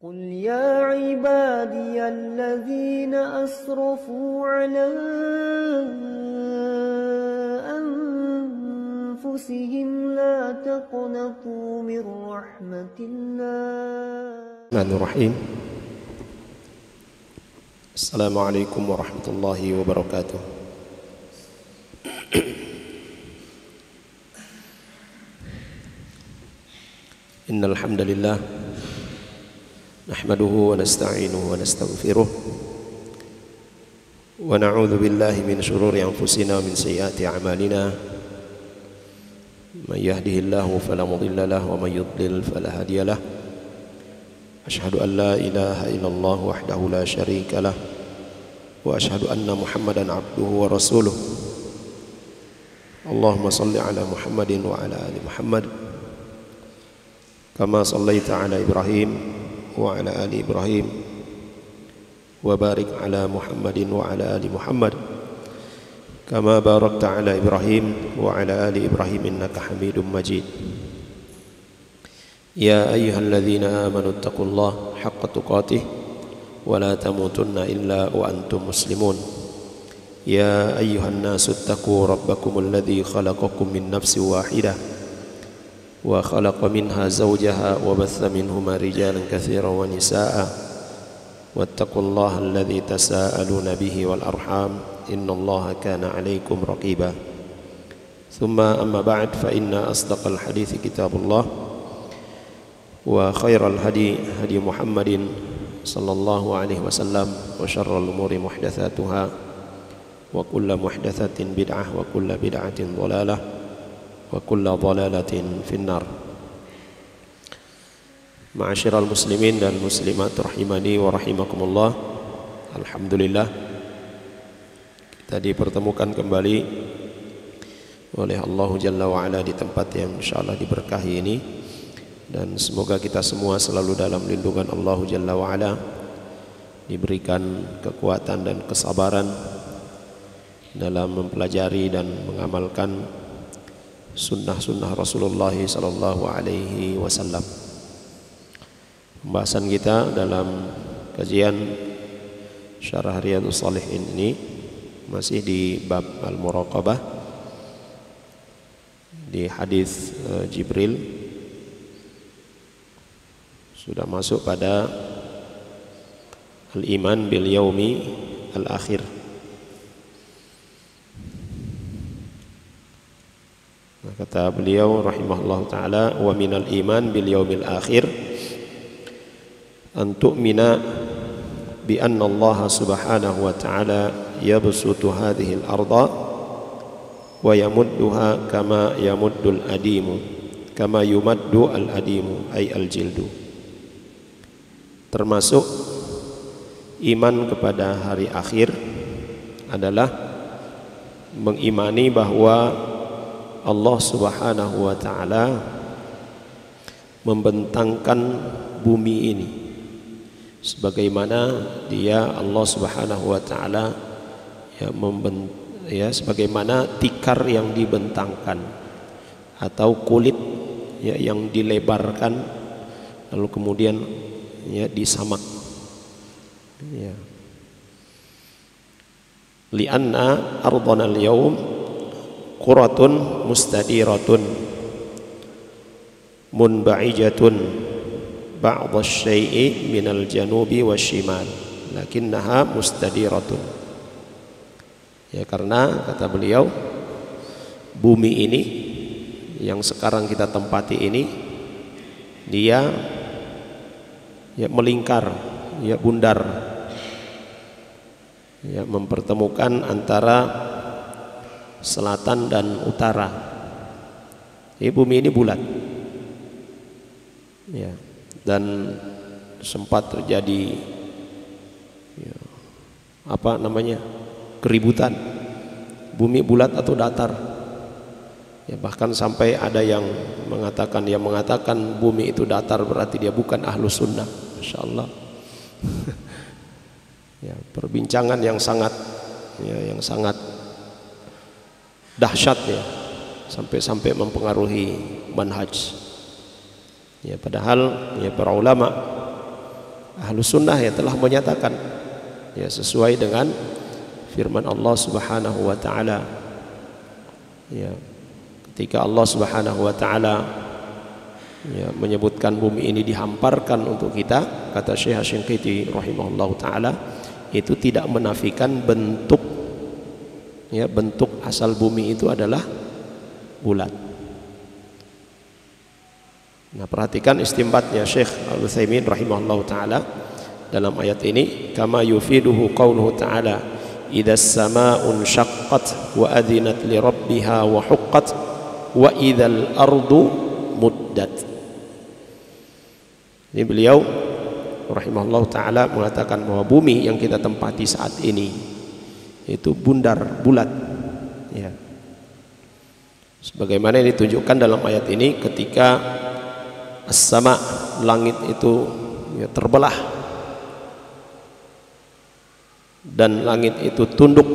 قل يا عبادي الذين أسرفوا على أنفسهم لا تقنطوا من رحمة الله. الرحمن الرحيم. السلام عليكم ورحمة الله وبركاته. إن الحمد لله نحمده ونستعينه ونستغفره ونعوذ بالله من شرور أنفسنا ومن سيئات أعمالنا من يهده الله فلا مضل له ومن يضلل فلا هادي له أشهد أن لا إله إلا الله وحده لا شريك له وأشهد أن محمدا عبده ورسوله اللهم صل على محمد وعلى آل محمد كما صليت على إبراهيم وعلى آل إبراهيم وبارك على محمد وعلى آل محمد كما باركت على إبراهيم وعلى آل إبراهيم إنك حميد مجيد. يا أيها الذين آمنوا اتقوا الله حق تقاته ولا تموتن إلا وأنتم مسلمون. يا أيها الناس اتقوا ربكم الذي خلقكم من نفس واحدة وخلق منها زوجها وبث منهما رجالا كثيرا ونساء واتقوا الله الذي تساءلون به والأرحام إن الله كان عليكم رقيبا. ثم أما بعد فإن أصدق الحديث كتاب الله وخير الهدي هدي محمد صلى الله عليه وسلم وشر الأمور محدثاتها وكل محدثة بدعة وكل بدعة ضلالة وكل ضلالة في النار. Ma'asyiral muslimin dan muslimat rahimani wa rahimakumullah. Alhamdulillah kita dipertemukan kembali oleh Allah Jalla wa Ala di tempat yang insyaallah diberkahi ini, dan semoga kita semua selalu dalam lindungan Allah Jalla wa Ala, diberikan kekuatan dan kesabaran dalam mempelajari dan mengamalkan sunnah-sunnah Rasulullah sallallahu alaihi wasallam. Pembahasan kita dalam kajian Syarah Riyadhus Shalihin ini masih di bab al-muraqabah, di hadis Jibril, sudah masuk pada al-iman bil yaumi al-akhir. Kata beliau rahimahullah ta'ala, wa minal iman bil yaumil akhir an tu'mina bi anna Allah subhanahu wa ta'ala yabsutu hadhihi al-arda wa yamudduha kama yamuddul adimu kama yumaddu al-adimu ay al-jildu. Termasuk iman kepada hari akhir adalah mengimani bahwa Allah subhanahu wa ta'ala membentangkan bumi ini sebagaimana dia Allah subhanahu wa ta'ala sebagaimana tikar yang dibentangkan atau kulit yang dilebarkan lalu kemudian disamak. Li'anna ardana al-yawm quratun mustadiratun munba'ijatun ba'dha syai'i minal janubi wasyimal lakinnaha mustadiratun. Ya, karena kata beliau, bumi ini yang sekarang kita tempati ini dia melingkar, bundar, mempertemukan antara selatan dan utara. Bumi ini bulat, dan sempat terjadi keributan, bumi bulat atau datar. Bahkan sampai ada yang mengatakan bumi itu datar berarti dia bukan ahlus sunnah. Masya Allah. Perbincangan yang sangat dahsyat sampai mempengaruhi manhaj. Padahal para ulama Ahlus sunnah ya telah menyatakan ya sesuai dengan firman Allah Subhanahu wa taala. Ya, ketika Allah Subhanahu wa taala ya, menyebutkan bumi ini dihamparkan untuk kita, kata Syekh Asy-Syanqiti rahimahullahu taala, itu tidak menafikan bentuk ya, bentuk asal bumi itu adalah bulat. Nah, perhatikan istinbatnya Syekh Al-Utsaimin rahimahullahu taala dalam ayat ini, kama yufiduhu qauluhu ta'ala idza as-samaa'u inshaqqat wa adzinat li rabbiha wa huqqat wa idzal ardu muddat. Ini beliau rahimahullah ta'ala mengatakan bahwa bumi yang kita tempati saat ini itu bundar, bulat ya. Sebagaimana yang ditunjukkan dalam ayat ini ketika as-sama, langit itu ya, terbelah dan langit itu tunduk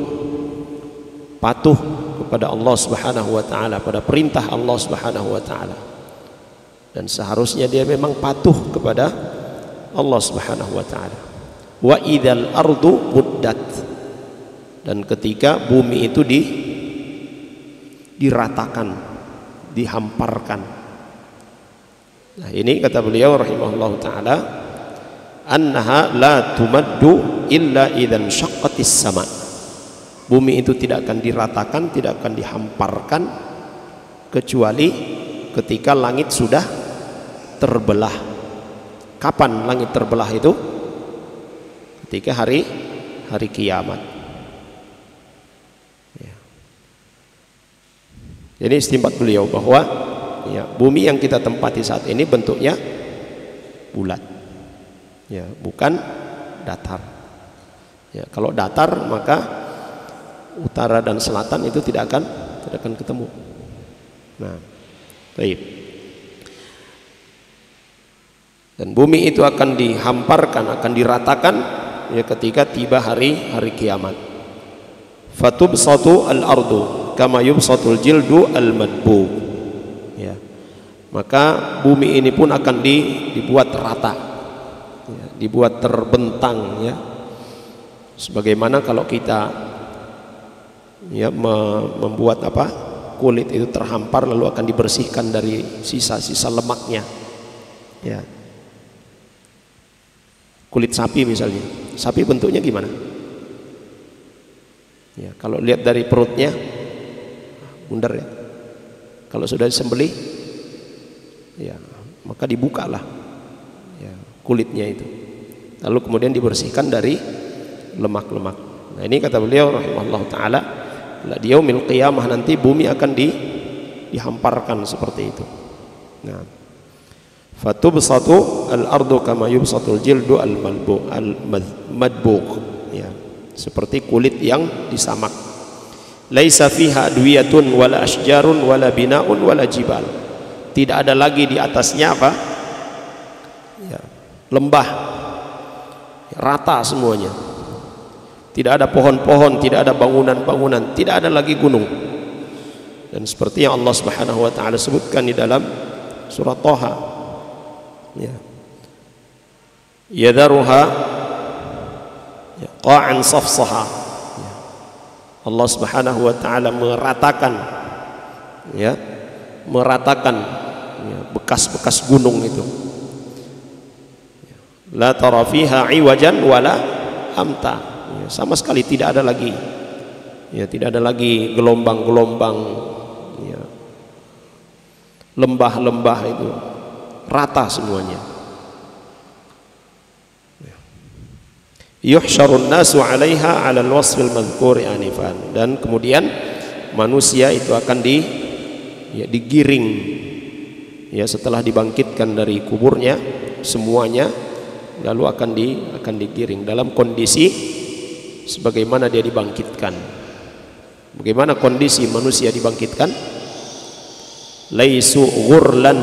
patuh kepada Allah Subhanahu wa taala, pada perintah Allah Subhanahu wa taala. Dan seharusnya dia memang patuh kepada Allah Subhanahu wa taala. Wa idzal ardu muddat, dan ketika bumi itu diratakan, dihamparkan. Nah, ini kata beliau rahimahullahu taala, annaha la tumaddu illa idzan syaqqatis sama. Bumi itu tidak akan diratakan, tidak akan dihamparkan kecuali ketika langit sudah terbelah. Kapan langit terbelah itu? Ketika hari kiamat. Ya. Jadi istinbat beliau bahwa ya, bumi yang kita tempati saat ini bentuknya bulat, ya, bukan datar. Ya, kalau datar maka utara dan selatan itu tidak akan ketemu. Nah, baik. Dan bumi itu akan dihamparkan, akan diratakan ya ketika tiba hari kiamat. Fatubsatu al-ardu kama yubsatul jildu al-madbu. Ya. Maka bumi ini pun akan dibuat rata. Ya, dibuat terbentang ya. Sebagaimana kalau kita ya membuat kulit itu terhampar lalu akan dibersihkan dari sisa-sisa lemaknya. Ya. Kulit sapi misalnya, sapi bentuknya gimana? Ya, kalau lihat dari perutnya bundar ya. Kalau sudah disembelih, ya maka dibukalah ya, kulitnya itu. Lalu kemudian dibersihkan dari lemak-lemak. Nah, ini kata beliau rahimahullah taala, di yaumil qiyamah nanti bumi akan dihamparkan seperti itu. Nah, fatubsatu al-ardu kama yubsatul jildu al-madbuq ya, seperti kulit yang disamak. Laisa fiha adwiyatun wala asjarun wala binaun wala jibal. Tidak ada lagi di atasnya ya, lembah, rata semuanya. Tidak ada pohon-pohon, tidak ada bangunan-bangunan, tidak ada lagi gunung. Dan seperti yang Allah Subhanahu wa taala sebutkan di dalam surat Thaha, ya, yadharuha qa'an safsaha. Ya. Allah Subhanahu wa taala meratakan ya, bekas-bekas gunung itu. La tara fiha iwajan wala amta. Ya, sama sekali tidak ada lagi. Ya, tidak ada lagi gelombang-gelombang ya, lembah-lembah itu. Rata semuanya. Yuhsyarun nasu 'alaiha 'alal wasfil madhkuri anifan. Dan kemudian manusia itu akan digiring ya, setelah dibangkitkan dari kuburnya semuanya, lalu akan digiring dalam kondisi sebagaimana dia dibangkitkan. Bagaimana kondisi manusia dibangkitkan? Laisu ghurlan,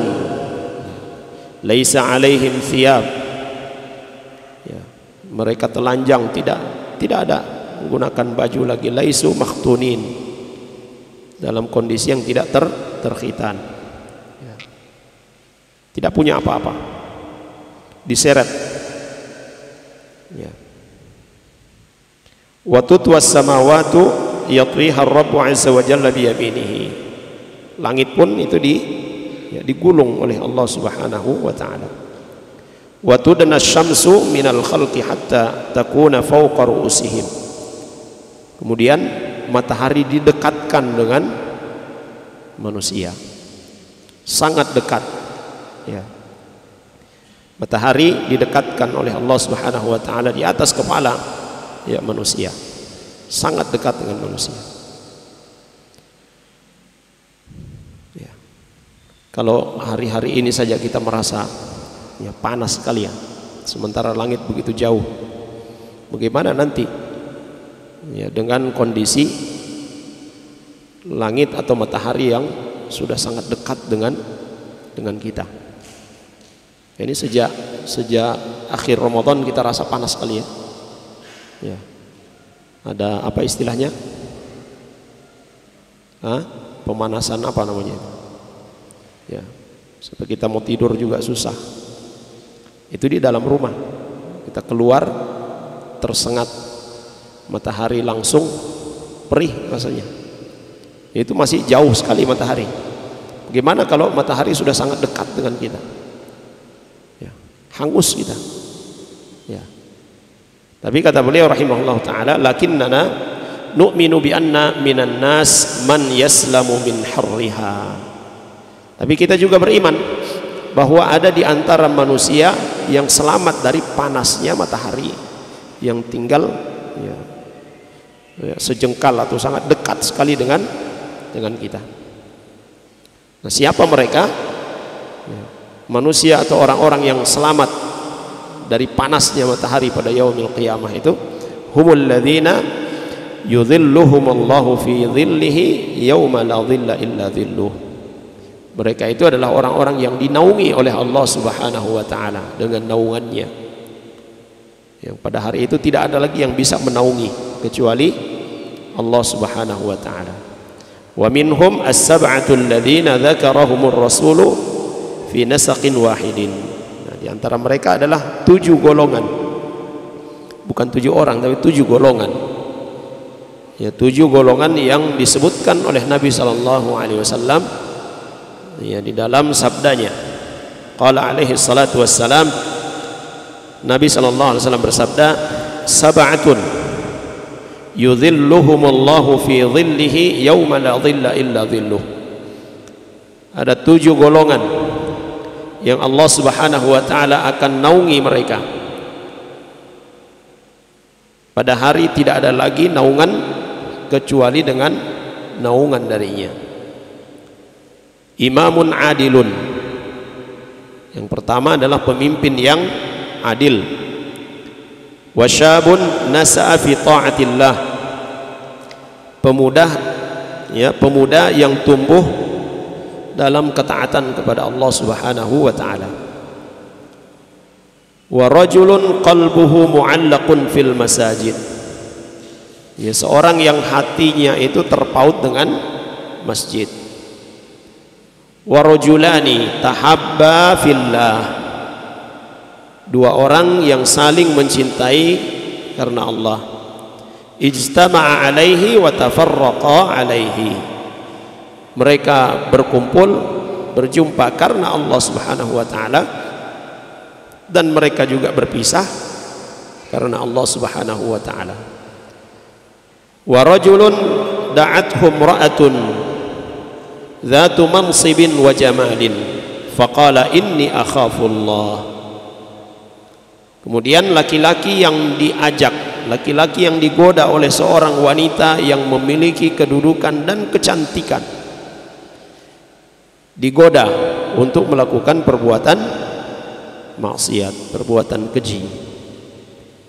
laisa alaihim thiyab ya, mereka telanjang, tidak ada menggunakan baju lagi. Laisu makhtunin, dalam kondisi yang tidak terkhitan ya. Tidak punya apa-apa, diseret Ya. Wa tutwas samawatu yatwiha ar-rabbu 'azza wa jalla bi yaminihi. Langit pun itu digulung oleh Allah Subhanahu wa taala. Wa tudna asy-syamsu minal khalqi hatta takuna fawqa ru'usihim. Kemudian matahari didekatkan dengan manusia. Sangat dekat. Ya. Matahari didekatkan oleh Allah Subhanahu wa taala di atas kepala ya manusia. Sangat dekat dengan manusia. Ya. Kalau hari-hari ini saja kita merasa ya panas sekali ya, sementara langit begitu jauh. Bagaimana nanti ya dengan kondisi langit atau matahari yang sudah sangat dekat dengan kita. Ini sejak akhir Ramadan kita rasa panas sekali ya. Ya. Ada apa istilahnya? Pemanasan apa namanya? Ya. Sampai kita mau tidur juga susah. Itu di dalam rumah. Kita keluar tersengat matahari langsung perih rasanya. Itu masih jauh sekali matahari. Bagaimana kalau matahari sudah sangat dekat dengan kita? Ya, hangus kita. Ya. Tapi kata beliau rahimahullah taala, lakinnana nu'minu bi anna minan nas man yaslamu min harriha. Tapi kita juga beriman bahwa ada di antara manusia yang selamat dari panasnya matahari, yang tinggal ya, sejengkal atau sangat dekat sekali dengan kita. Nah, siapa mereka? Ya, manusia atau orang-orang yang selamat dari panasnya matahari pada yaumil qiyamah itu, humul ladzina yudhilluhumullahu fi dhillihi yauma la dhilla illa dhilluh. Mereka itu adalah orang-orang yang dinaungi oleh Allah Subhanahu wa taala dengan naungannya. Yang pada hari itu tidak ada lagi yang bisa menaungi kecuali Allah Subhanahu wa taala. Wa minhum as-sab'atu alladhina dzakarahumur rasulu fi nasaqin wahidin. Nah, di antara mereka adalah 7 golongan. Bukan 7 orang tapi 7 golongan. Ya, 7 golongan yang disebutkan oleh Nabi sallallahu alaihi wasallam ya di dalam sabdanya. Qala alaihi salatu wassalam, Nabi sallallahu alaihi wasallam bersabda, sab'atun yudhilluhumullahu fi dhillihi yauma la dhilla illa dhilluh. Ada 7 golongan yang Allah Subhanahu wa taala akan naungi mereka. Pada hari tidak ada lagi naungan kecuali dengan naungan darinya. Imamun adilun. Yang pertama adalah pemimpin yang adil. Wasyabun nasa'a fi ta'atillah. Pemuda yang tumbuh dalam ketaatan kepada Allah Subhanahu wa taala. Wa rajulun qalbuhu mu'allaqun fil masajid. Ya, seorang yang hatinya itu terpaut dengan masjid. Wa rajulani tahabba fillah. 2 orang yang saling mencintai karena Allah. Ijtama'a alaihi wa tafarraqa alaihi. Mereka berkumpul berjumpa karena Allah Subhanahu wa taala, dan mereka juga berpisah karena Allah Subhanahu wa taala. Wa rajulun da'athu imra'atun dzatu mansibin wa jamalin faqala inni akhafullah. Kemudian laki-laki yang diajak, laki-laki yang digoda oleh seorang wanita yang memiliki kedudukan dan kecantikan, digoda untuk melakukan perbuatan maksiat, perbuatan keji.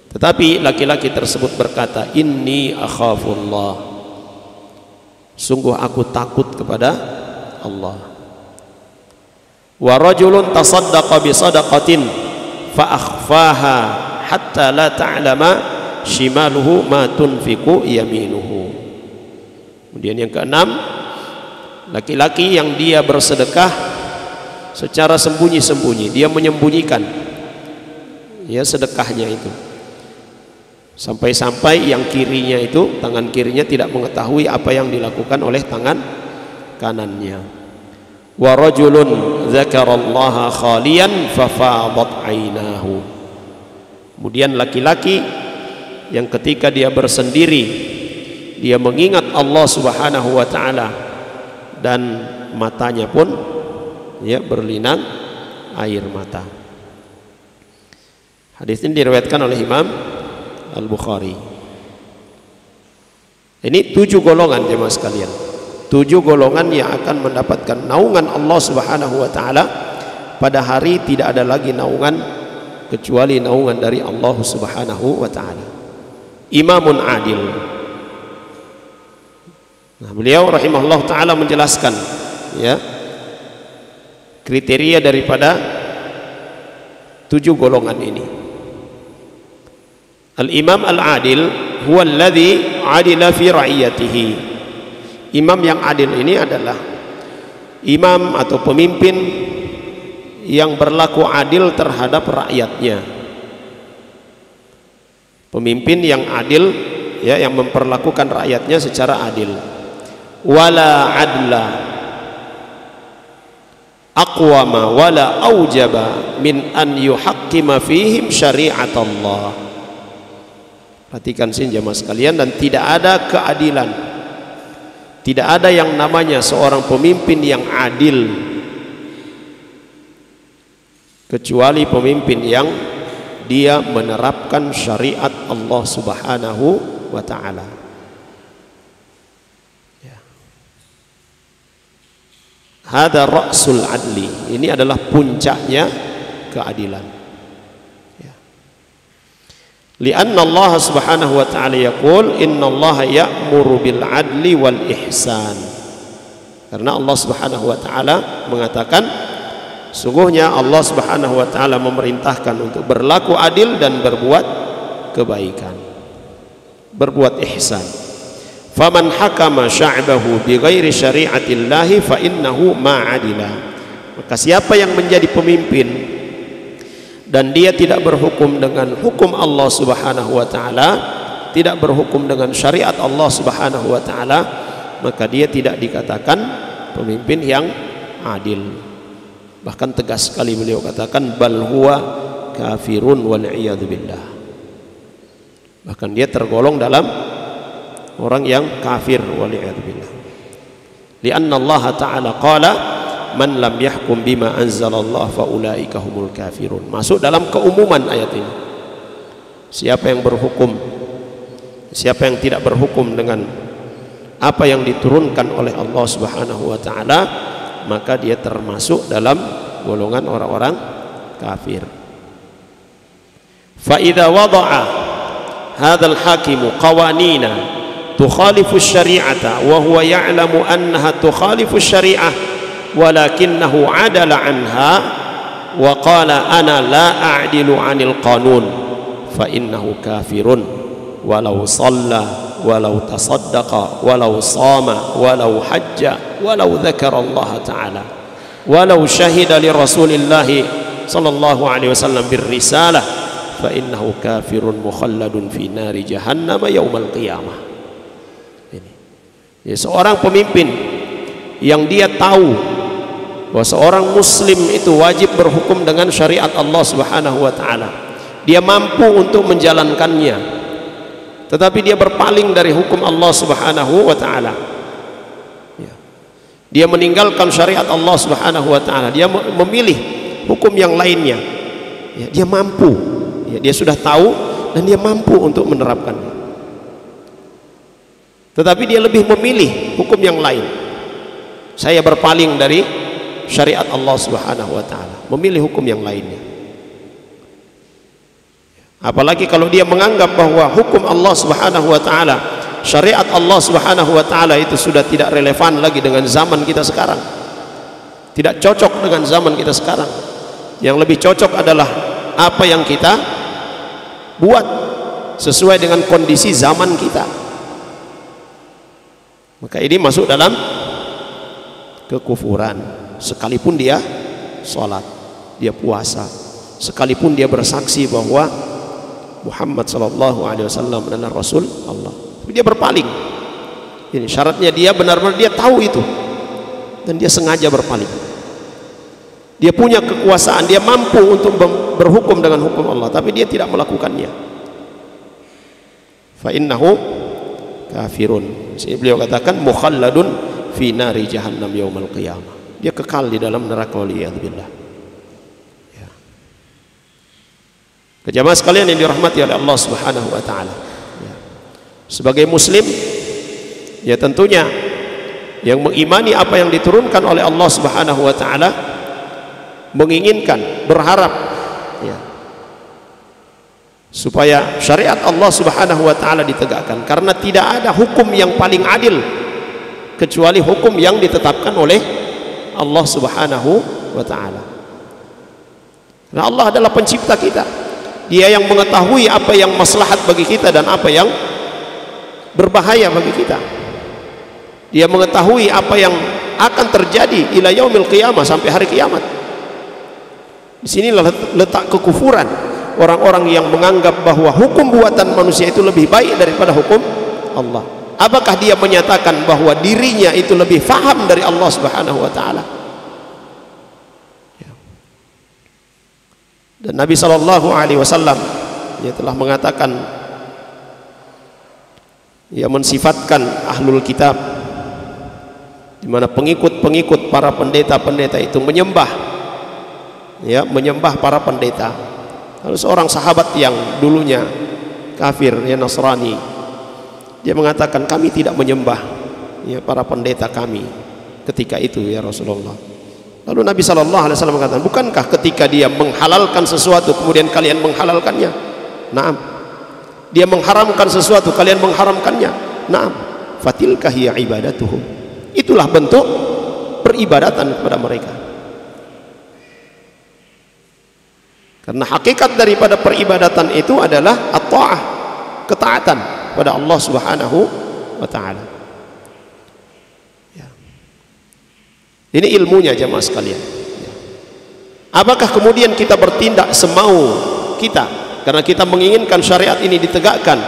Tetapi laki-laki tersebut berkata, inni akhafullah, sungguh aku takut kepada Allah. Wa rajulun tasaddaqa bi sadaqatin fa akhfaha hatta la ta'lama shimaluhu ma tunfiqu yaminuhu. Kemudian yang keenam, laki-laki yang dia bersedekah secara sembunyi-sembunyi, dia menyembunyikan ya sedekahnya itu, Sampai-sampai yang kirinya itu, tangan kirinya tidak mengetahui apa yang dilakukan oleh tangan kanannya. Wa rajulun dzakarallaha khaliyan fafadat ainahu. Kemudian laki-laki yang ketika dia bersendiri dia mengingat Allah Subhanahu wa taala dan matanya pun ya berlinang air mata. Hadis ini diriwayatkan oleh Imam Al-Bukhari. Ini 7 golongan jemaah sekalian. 7 golongan yang akan mendapatkan naungan Allah Subhanahu wa taala pada hari tidak ada lagi naungan kecuali naungan dari Allah Subhanahu wa taala. Imamun adil. Nah, beliau rahimahullah taala menjelaskan ya kriteria daripada 7 golongan ini. Al-imam al-adil huwa alladhi adila fi ra'iyatihi. Imam yang adil ini adalah imam atau pemimpin yang berlaku adil terhadap rakyatnya. Pemimpin yang adil ya, yang memperlakukan rakyatnya secara adil. Wala adla aqwama wala aujaba min an yuhakkima fihim syariat Allah. Perhatikan sini jemaah sekalian, dan tidak ada keadilan, tidak ada yang namanya seorang pemimpin yang adil kecuali pemimpin yang dia menerapkan syariat Allah Subhanahu wa taala. Ya. Hada ra'sul adli. Ini adalah puncaknya keadilan. Lianna Allah Subhanahu wa taala yaqul innallaha ya'muru bil adli wal ihsan. Karena Allah Subhanahu wa taala mengatakan sungguhnya Allah Subhanahu wa taala memerintahkan untuk berlaku adil dan berbuat kebaikan, berbuat ihsan. Faman hakama sya'bahu bighairi syari'atillahi fa innahu ma'adila. Maka siapa yang menjadi pemimpin dan dia tidak berhukum dengan hukum Allah Subhanahu wa taala, tidak berhukum dengan syariat Allah Subhanahu wa taala, maka dia tidak dikatakan pemimpin yang adil. Bahkan tegas sekali beliau katakan bal huwa kafirun wal iyad billah. Bahkan dia tergolong dalam orang yang kafir wal iyad billah. Lianna Allah taala qala man lam yahkum bima anzalallah faulaika humul kafirun. Masuk dalam keumuman ayat ini. Siapa yang berhukum, siapa yang tidak berhukum dengan apa yang diturunkan oleh Allah Subhanahu wa taala, maka dia termasuk dalam golongan orang-orang kafir. Fa idza wada'a hadzal hakimu qawanina tukhalifu syari'ata wa huwa ya'lamu annaha tukhalifu syari'ah walakinnahu adala anha wa qala ana la a'dilu 'anil qanun fa innahu kafirun walau shalla walau tasaddaqa walau shama walau hajja walau dzakara Allah ta'ala walau syahida li Rasulillah sallallahu alaihi wasallam bir risalah fa innahu kafirun mukhalladun fi nari jahannam yaumal qiyamah. Ini ya, seorang pemimpin yang dia tahu bahwa seorang muslim itu wajib berhukum dengan syariat Allah Subhanahu wa taala, dia mampu untuk menjalankannya, tetapi dia berpaling dari hukum Allah Subhanahu wa taala, dia meninggalkan syariat Allah Subhanahu wa taala, dia memilih hukum yang lainnya, dia mampu, dia sudah tahu dan dia mampu untuk menerapkannya, tetapi dia lebih memilih hukum yang lain. Saya berpaling dari syariat Allah Subhanahu wa taala, memilih hukum yang lainnya. Apalagi kalau dia menganggap bahwa hukum Allah Subhanahu wa taala, syariat Allah Subhanahu wa taala itu sudah tidak relevan lagi dengan zaman kita sekarang, tidak cocok dengan zaman kita sekarang. Yang lebih cocok adalah apa yang kita buat sesuai dengan kondisi zaman kita, maka ini masuk dalam kekufuran. Sekalipun dia sholat, dia puasa, sekalipun dia bersaksi bahwa Muhammad sallallahu alaihi wasallam adalah Rasul Allah. Tapi dia berpaling. Ini syaratnya, dia benar-benar dia tahu itu dan dia sengaja berpaling. Dia punya kekuasaan, dia mampu untuk berhukum dengan hukum Allah, tapi dia tidak melakukannya. Fa innahu kafirun. Sini beliau katakan mukhalladun fi nari jahannam yaumal qiyamah. Dia kekal di dalam neraka waliyadzubillah. Ya. Jemaah sekalian yang dirahmati oleh Allah Subhanahu wa taala. Ya. Sebagai muslim, ya tentunya yang mengimani apa yang diturunkan oleh Allah Subhanahu wa taala, menginginkan, berharap ya, supaya syariat Allah Subhanahu wa taala ditegakkan, karena tidak ada hukum yang paling adil kecuali hukum yang ditetapkan oleh Allah Subhanahu wa taala. Nah, Allah adalah pencipta kita. Dia yang mengetahui apa yang maslahat bagi kita dan apa yang berbahaya bagi kita. Dia mengetahui apa yang akan terjadi ila yaumil qiyamah, sampai hari kiamat. Di sinilah letak kekufuran orang-orang yang menganggap bahwa hukum buatan manusia itu lebih baik daripada hukum Allah. Apakah dia menyatakan bahwa dirinya itu lebih faham dari Allah Subhanahu wa taala? Ya. Dan Nabi sallallahu alaihi wasallam dia telah mengatakan, ia mensifatkan ahlul kitab, di mana pengikut-pengikut para pendeta-pendeta itu menyembah para pendeta. Lalu seorang sahabat yang dulunya kafir, ya Nasrani, dia mengatakan, kami tidak menyembah ya para pendeta kami ketika itu ya Rasulullah. Lalu Nabi SAW mengatakan, bukankah ketika dia menghalalkan sesuatu kemudian kalian menghalalkannya? Naam. Dia mengharamkan sesuatu kalian mengharamkannya? Naam. Fatilka hiya ibadatuhum. Itulah bentuk peribadatan kepada mereka. Karena hakikat daripada peribadatan itu adalah at-ta'ah, ketaatan pada Allah Subhanahu wa taala. Ya. Ini ilmunya jemaah sekalian. Ya. Apakah kemudian kita bertindak semau kita karena kita menginginkan syariat ini ditegakkan,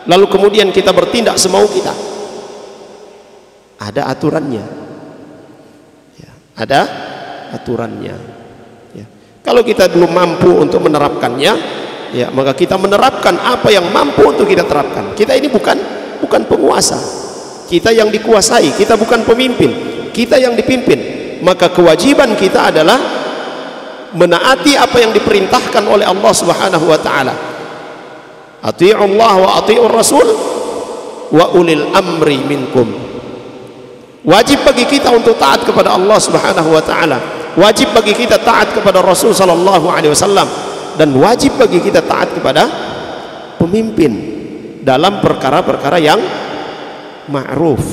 lalu kemudian kita bertindak semau kita? Ada aturannya. Ya. Ada aturannya. Kalau kita belum mampu untuk menerapkannya, ya maka kita menerapkan apa yang mampu untuk kita terapkan. Kita ini bukan penguasa, kita yang dikuasai, kita bukan pemimpin, kita yang dipimpin. Maka kewajiban kita adalah menaati apa yang diperintahkan oleh Allah Subhanahu wa taala. Atii'ullah wa atii'ur rasul wa ulil amri minkum. Wajib bagi kita untuk taat kepada Allah Subhanahu wa taala. Wajib bagi kita taat kepada Rasul sallallahu alaihi wasallam, dan wajib bagi kita taat kepada pemimpin dalam perkara-perkara yang ma'ruf,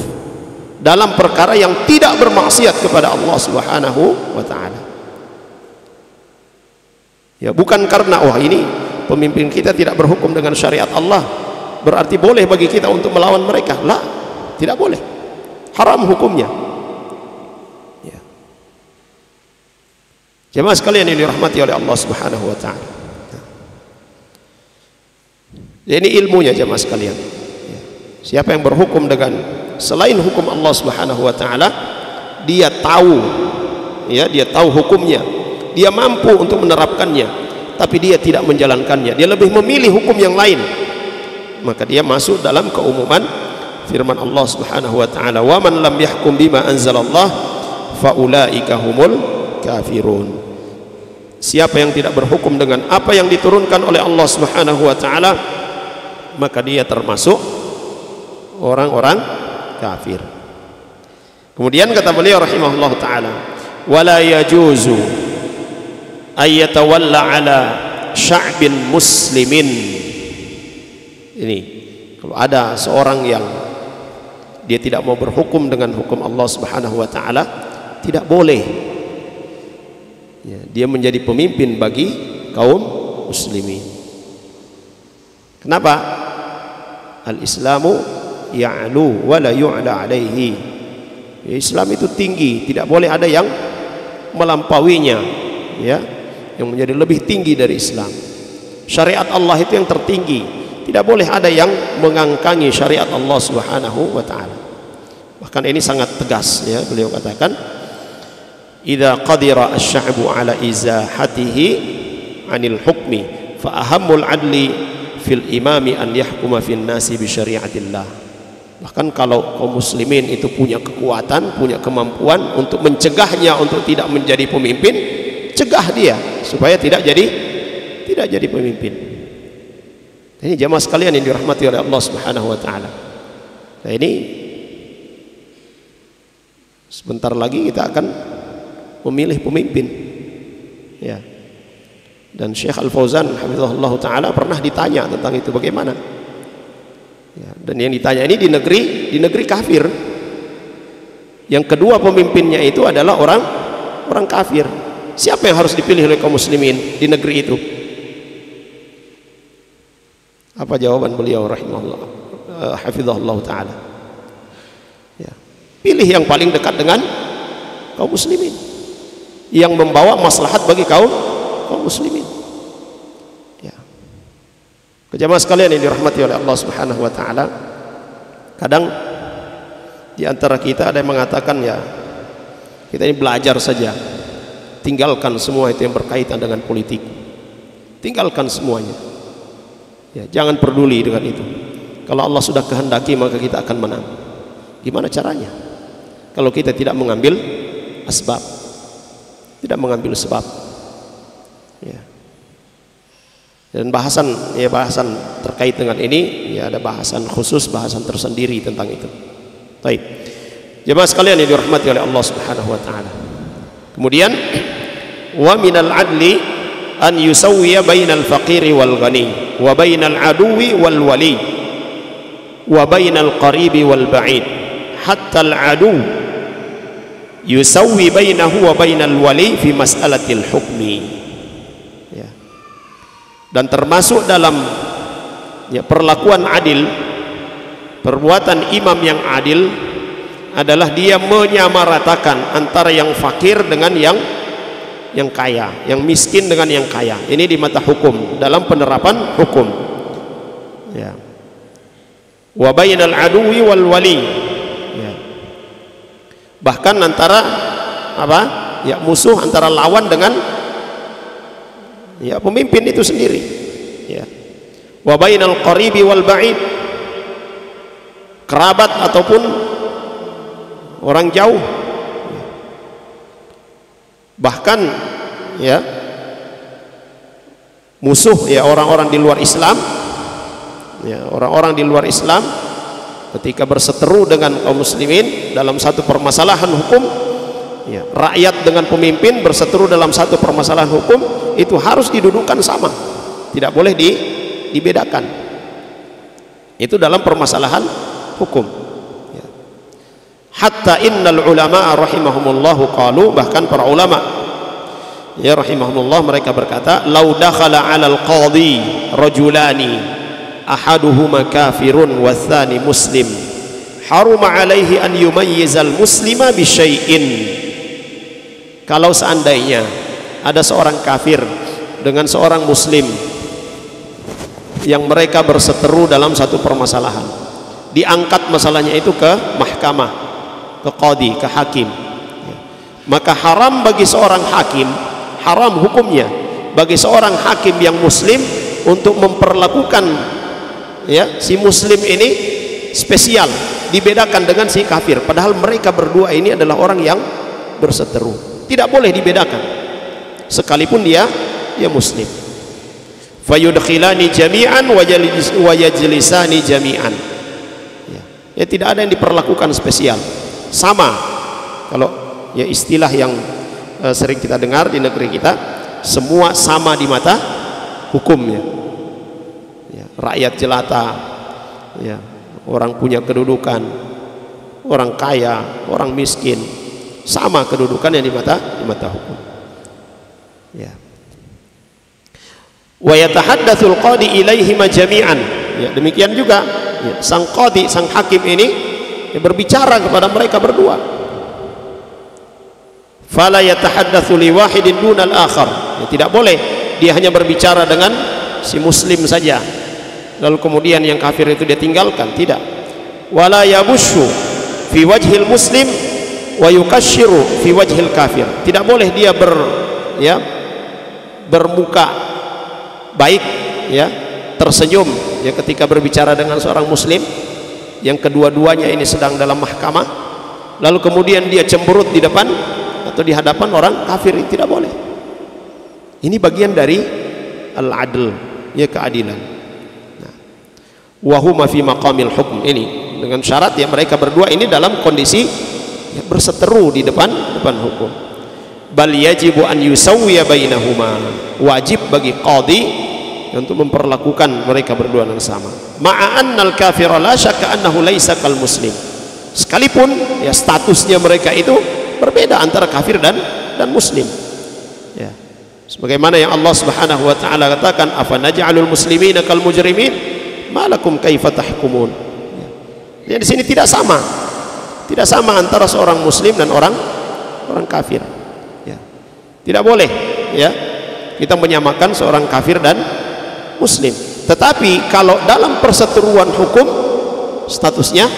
dalam perkara yang tidak bermaksiat kepada Allah Subhanahu wa taala. Ya, bukan karena ini pemimpin kita tidak berhukum dengan syariat Allah berarti boleh bagi kita untuk melawan mereka. La, tidak boleh. Haram hukumnya. Jemaah sekalian yang dirahmati oleh Allah Subhanahu wa taala. Ini ilmunya jemaah sekalian. Siapa yang berhukum dengan selain hukum Allah Subhanahu wa taala, dia tahu hukumnya. Dia mampu untuk menerapkannya, tapi dia tidak menjalankannya. Dia lebih memilih hukum yang lain. Maka dia masuk dalam keumuman firman Allah Subhanahu wa taala, "Wa man lam yahkum bima anzalallah fa ulaika humul kafirun." Siapa yang tidak berhukum dengan apa yang diturunkan oleh Allah Subhanahu wa taala, maka dia termasuk orang-orang kafir. Kemudian kata beliau rahimahullah taala, wala yajuzu ay yatawalla ala sya'bin muslimin. Ini kalau ada seorang yang dia tidak mau berhukum dengan hukum Allah Subhanahu wa taala, tidak boleh ya, dia menjadi pemimpin bagi kaum muslimin. Kenapa? Al-Islamu ya'lu wa la yu'la alaihi. Islam itu tinggi, tidak boleh ada yang melampauinya, ya, yang menjadi lebih tinggi dari Islam. Syariat Allah itu yang tertinggi. Tidak boleh ada yang mengangkangi syariat Allah Subhanahu wa taala. Bahkan ini sangat tegas ya, beliau katakan, "Idza qadira asy-sya'bu 'ala izahatihi 'anil hukmi fa ahammul 'adli fil imami an yahkuma fin nasi bi syariatillah." Bahkan kalau kaum muslimin itu punya kekuatan, punya kemampuan untuk mencegahnya untuk tidak menjadi pemimpin, cegah dia supaya tidak jadi pemimpin. Ini jamaah sekalian yang dirahmati oleh Allah Subhanahu wa taala. Nah, ini sebentar lagi kita akan memilih pemimpin. Ya. Dan Syekh Al-Fauzan hafizahullah taala pernah ditanya tentang itu, bagaimana? Ya, dan yang ditanya ini di negeri kafir. Yang kedua pemimpinnya itu adalah orang kafir. Siapa yang harus dipilih oleh kaum muslimin di negeri itu? Apa jawaban beliau rahimahullah hafizahullah taala? Ya, pilih yang paling dekat dengan kaum muslimin, yang membawa maslahat bagi kaum muslimin. Jemaah sekalian yang dirahmati oleh Allah Subhanahu wa taala, kadang di antara kita ada yang mengatakan, ya kita ini belajar saja, tinggalkan semua itu yang berkaitan dengan politik, tinggalkan semuanya, ya jangan peduli dengan itu. Kalau Allah sudah kehendaki maka kita akan menang. Gimana caranya? Kalau kita tidak mengambil asbab, tidak mengambil sebab, ya. Dan bahasan terkait dengan ini, ya ada bahasan khusus, bahasan tersendiri tentang itu. Baik, jemaah sekalian yang dirahmati oleh Allah Subhanahu wa taala. Kemudian wa minal adli an yusawwiya bainal faqiri wal ghani wa bainal aduwi wal wali wa bainal qaribi wal ba'id hatta al adu yusawwi bainahu wa bainal wali fi mas'alatil hukmi. Dan termasuk dalam perlakuan adil, perbuatan imam yang adil adalah dia menyamaratakan antara yang fakir dengan yang kaya, yang miskin dengan yang kaya. Ini di mata hukum, dalam penerapan hukum, ya. Wa bainal aduwi wal wali, ya. Bahkan antara musuh, antara lawan dengan pemimpin itu sendiri, ya. Wa bainal qaribi wal ba'id, kerabat ataupun orang jauh, bahkan musuh, orang-orang di luar Islam, orang-orang di luar Islam ketika berseteru dengan kaum muslimin dalam satu permasalahan hukum, rakyat dengan pemimpin berseteru dalam satu permasalahan hukum, itu harus didudukkan sama, tidak boleh dibedakan. Itu dalam permasalahan hukum. Hatta innal ulama rahimahumullahu qalu, bahkan para ulama rahimahumullah mereka berkata, lau dakhala 'alal qadhi rajulani ahaduhuma kafirun wathani muslim haruma 'alaihi an yumayyizal muslima bi syai'in. Kalau seandainya ada seorang kafir dengan seorang muslim yang mereka berseteru dalam satu permasalahan, diangkat masalahnya itu ke mahkamah, ke qadhi, ke hakim, maka haram bagi seorang hakim, haram hukumnya bagi seorang hakim yang muslim untuk memperlakukan si muslim ini spesial, dibedakan dengan si kafir, padahal mereka berdua ini adalah orang yang berseteru. Tidak boleh dibedakan sekalipun dia muslim. Fayudkhilani jami'an wa yajlisani jami'an. Ya tidak ada yang diperlakukan spesial, sama. Kalau istilah yang sering kita dengar di negeri kita, semua sama di mata hukumnya. Rakyat jelata, orang punya kedudukan, orang kaya, orang miskin, sama kedudukannya di mata hukum. Wa yatahaddatsul qadi ilaihima jami'an. Demikian juga sang qadi, sang hakim ini berbicara kepada mereka berdua. Fala yatahaddatsu li wahidin dunal akhar. Tidak boleh dia hanya berbicara dengan si muslim saja, lalu kemudian yang kafir itu dia tinggalkan. Tidak. Wala yabushu fi wajhil muslim wa yukashiru fi wajhil kafir. Tidak boleh dia bermuka baik, ya, tersenyum, ya, ketika berbicara dengan seorang muslim yang kedua-duanya ini sedang dalam mahkamah, lalu kemudian dia cemberut di depan atau di hadapan orang kafir. Tidak boleh. Ini bagian dari al-adl, ya, keadilan. Nah, wa huma fi maqamil hukm, ini dengan syarat ya mereka berdua ini dalam kondisi ya berseteru di depan hukum. Bal yajibu an yusawwiya bainahuma, wajib bagi qadhi untuk memperlakukan mereka berdua yang sama. Ma'a annal kafira la syakka annahu laisa kal muslim, sekalipun ya statusnya mereka itu berbeda antara kafir dan muslim, ya, sebagaimana yang Allah Subhanahu wa taala katakan, afa naj'alul muslimina kal mujrimin malakum kaifa tahkumun. Ya, di sini tidak sama antara seorang muslim dan orang kafir, ya. Tidak boleh, ya, kita menyamakan seorang kafir dan muslim. Tetapi kalau dalam perseteruan hukum statusnya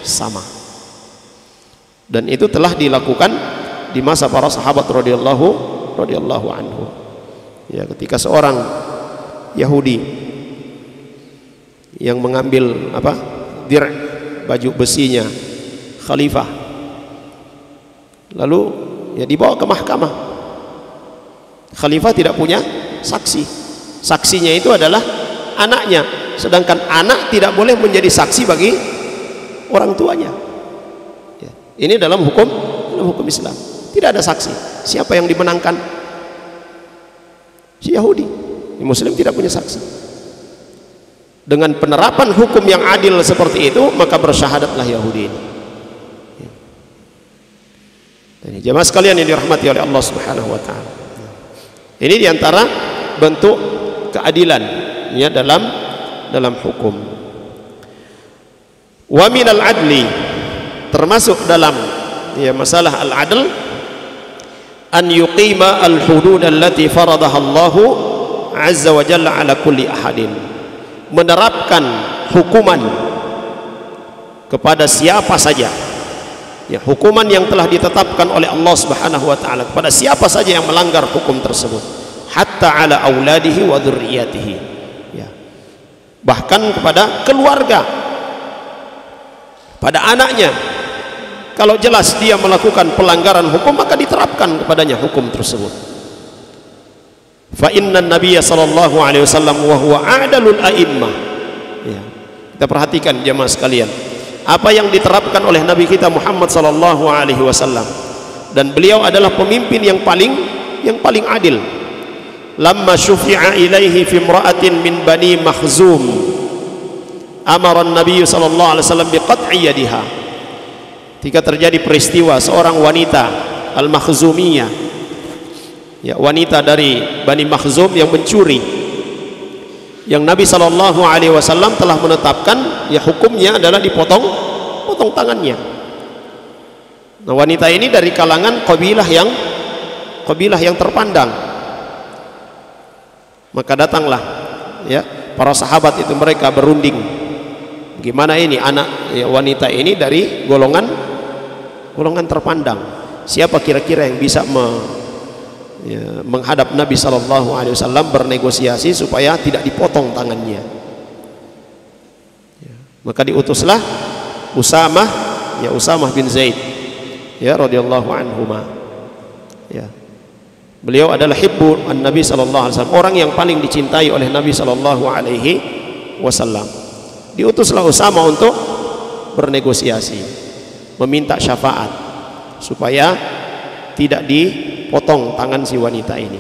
sama, dan itu telah dilakukan di masa para sahabat radhiyallahu anhu, ya, ketika seorang Yahudi yang mengambil baju besinya khalifah, lalu ya dibawa ke mahkamah. Khalifah tidak punya saksi, saksinya itu adalah anaknya, sedangkan anak tidak boleh menjadi saksi bagi orang tuanya, ya. Ini dalam hukum Islam tidak ada saksi. Siapa yang dimenangkan? Si Yahudi. Si muslim tidak punya saksi. Dengan penerapan hukum yang adil seperti itu, maka bersyahadatlah Yahudi ini. Ini jemaah sekalian yang dirahmati oleh Allah Subhanahu wa taala. Ini diantara bentuk keadilan, ya, dalam hukum. Wa minal adli, termasuk dalam ya masalah al-adl, an yuqima al-hudud allati faradaha Allah azza wa jalla ala kulli ahadin, menerapkan hukuman kepada siapa saja, ya, hukuman yang telah ditetapkan oleh Allah Subhanahu wa taala kepada siapa saja yang melanggar hukum tersebut, hatta ala auladihi wa dzurriyyatihi, ya, bahkan kepada keluarga, pada anaknya. Kalau jelas dia melakukan pelanggaran hukum, maka diterapkan kepadanya hukum tersebut. Fa inna nabiyya sallallahu alaihi wasallam wa huwa a'dalul a'immah, ya, kita perhatikan jemaah sekalian apa yang diterapkan oleh Nabi kita Muhammad sallallahu alaihi wasallam, dan beliau adalah pemimpin yang paling adil. Lamma syufi'a ilaihi fi imra'atin min bani Makhzum, amara an-nabiy sallallahu alaihi wasallam biqat'i yadiha. Ketika terjadi peristiwa seorang wanita al-Makhzumiyah, ya, wanita dari Bani Makhzum yang mencuri, yang Nabi sallallahu alaihi wasallam telah menetapkan ya hukumnya adalah dipotong tangannya. Nah, wanita ini dari kalangan kabilah yang terpandang. Maka datanglah ya para sahabat itu, mereka berunding, gimana ini anak ya, wanita ini dari golongan terpandang, siapa kira-kira yang bisa menghadap Nabi sallallahu alaihi wasallam bernegosiasi supaya tidak dipotong tangannya. Ya, maka diutuslah Usamah bin Zaid, ya, radhiyallahu anhuma, ya. Beliau adalah hibbu an-Nabi sallallahu alaihi wasallam, orang yang paling dicintai oleh Nabi sallallahu alaihi wasallam. Diutuslah Usamah untuk bernegosiasi, meminta syafaat supaya tidak dipotong tangan si wanita ini.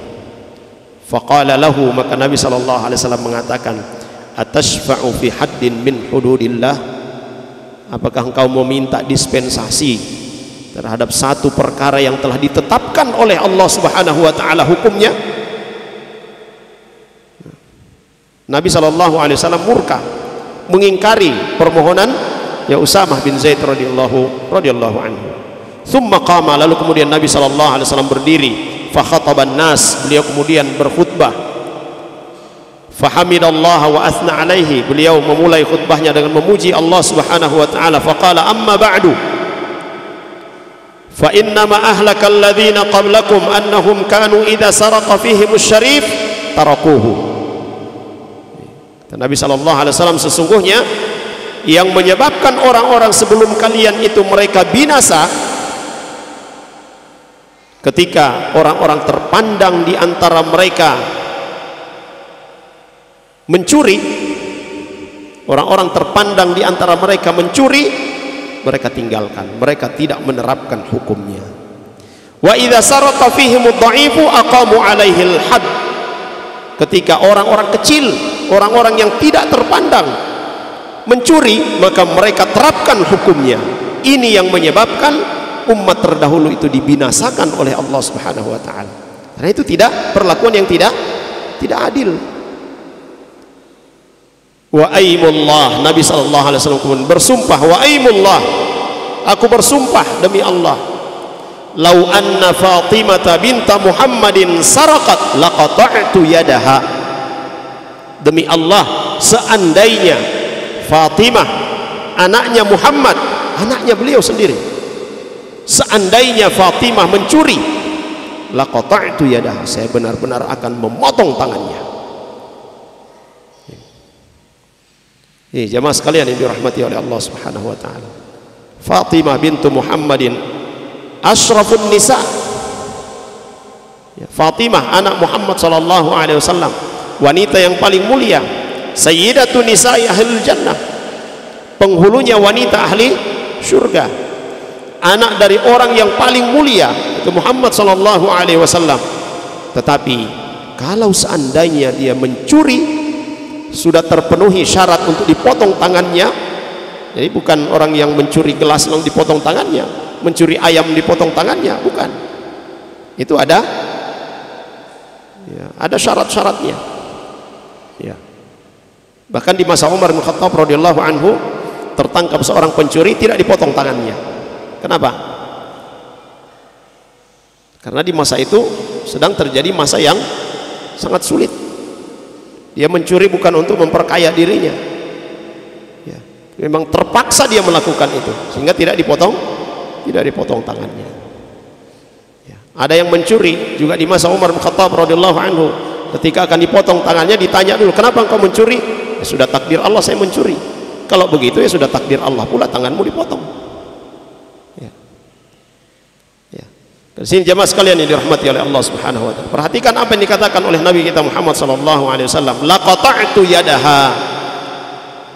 Faqala lahu, maka Nabi sallallahu alaihi wasallam mengatakan, atashfa'u fi haddin min hududillah, apakah engkau meminta dispensasi terhadap satu perkara yang telah ditetapkan oleh Allah Subhanahu wa taala hukumnya? Nabi sallallahu alaihi wasallam murka, mengingkari permohonan ya Usamah bin Zaid radhiyallahu anhu. Tsumma qama, lalu kemudian Nabi sallallahu alaihi wasallam berdiri, fa khataban nas, beliau kemudian berkhutbah. Fahamidallaha wa athna alaihi. Beliau memulai khutbahnya dengan memuji Allah Subhanahu wa taala. Faqala amma ba'du fa innama ahlaka alladhina qablakum annahum kanu idza saraqa fihim asy-syarif tarakuhu. Nabi sallallahu alaihi wasallam, sesungguhnya yang menyebabkan orang-orang sebelum kalian itu mereka binasa ketika orang-orang terpandang di antara mereka mencuri, orang-orang terpandang di antara mereka mencuri, mereka tinggalkan, mereka tidak menerapkan hukumnya. Wa idza saraqa fihim ad-dha'ifu aqamu 'alaihi al-hadd. Ketika orang-orang kecil, orang-orang yang tidak terpandang mencuri, maka mereka terapkan hukumnya. Ini yang menyebabkan umat terdahulu itu dibinasakan oleh Allah Subhanahu wa taala. Karena itu tidak perlakuan yang tidak adil. Wa aimullah, Nabi sallallahu alaihi wasallam kemudian bersumpah, wa aimullah, aku bersumpah demi Allah, lau anna Fatimah binta Muhammadin saraqat laqata'tu yadaha. Demi Allah, seandainya Fatimah anaknya Muhammad, anaknya beliau sendiri, seandainya Fatimah mencuri, laqata'tu yadaha, saya benar-benar akan memotong tangannya. Ini jamaah sekalian yang dirahmati oleh Allah Subhanahu wa taala. Fatimah bintu Muhammadin asyrafun nisa. Fatimah anak Muhammad sallallahu alaihi wasallam, wanita yang paling mulia, sayyidatu nisa'i ahlul jannah, penghulunya wanita ahli surga, anak dari orang yang paling mulia itu Muhammad sallallahu alaihi wasallam. Tetapi kalau seandainya dia mencuri, sudah terpenuhi syarat untuk dipotong tangannya. Jadi bukan orang yang mencuri gelas langsung dipotong tangannya, mencuri ayam dipotong tangannya, bukan. Itu ada syarat-syaratnya. Ya. Bahkan di masa Umar bin Khattab radhiyallahu anhu tertangkap seorang pencuri, tidak dipotong tangannya. Kenapa? Karena di masa itu sedang terjadi masa yang sangat sulit. Dia mencuri bukan untuk memperkaya dirinya, ya, memang terpaksa dia melakukan itu, sehingga tidak dipotong tangannya. Ya. Ada yang mencuri juga di masa Umar bin Khattab radhiyallahu anhu, ketika akan dipotong tangannya ditanya dulu, kenapa engkau mencuri? Ya, sudah takdir Allah saya mencuri. Kalau begitu ya sudah takdir Allah pula tanganmu dipotong. Ya. Ya. Di sini jemaah sekalian yang dirahmati oleh Allah Subhanahu wa taala, perhatikan apa yang dikatakan oleh Nabi kita Muhammad sallallahu alaihi wasallam, laqata'tu yadaha.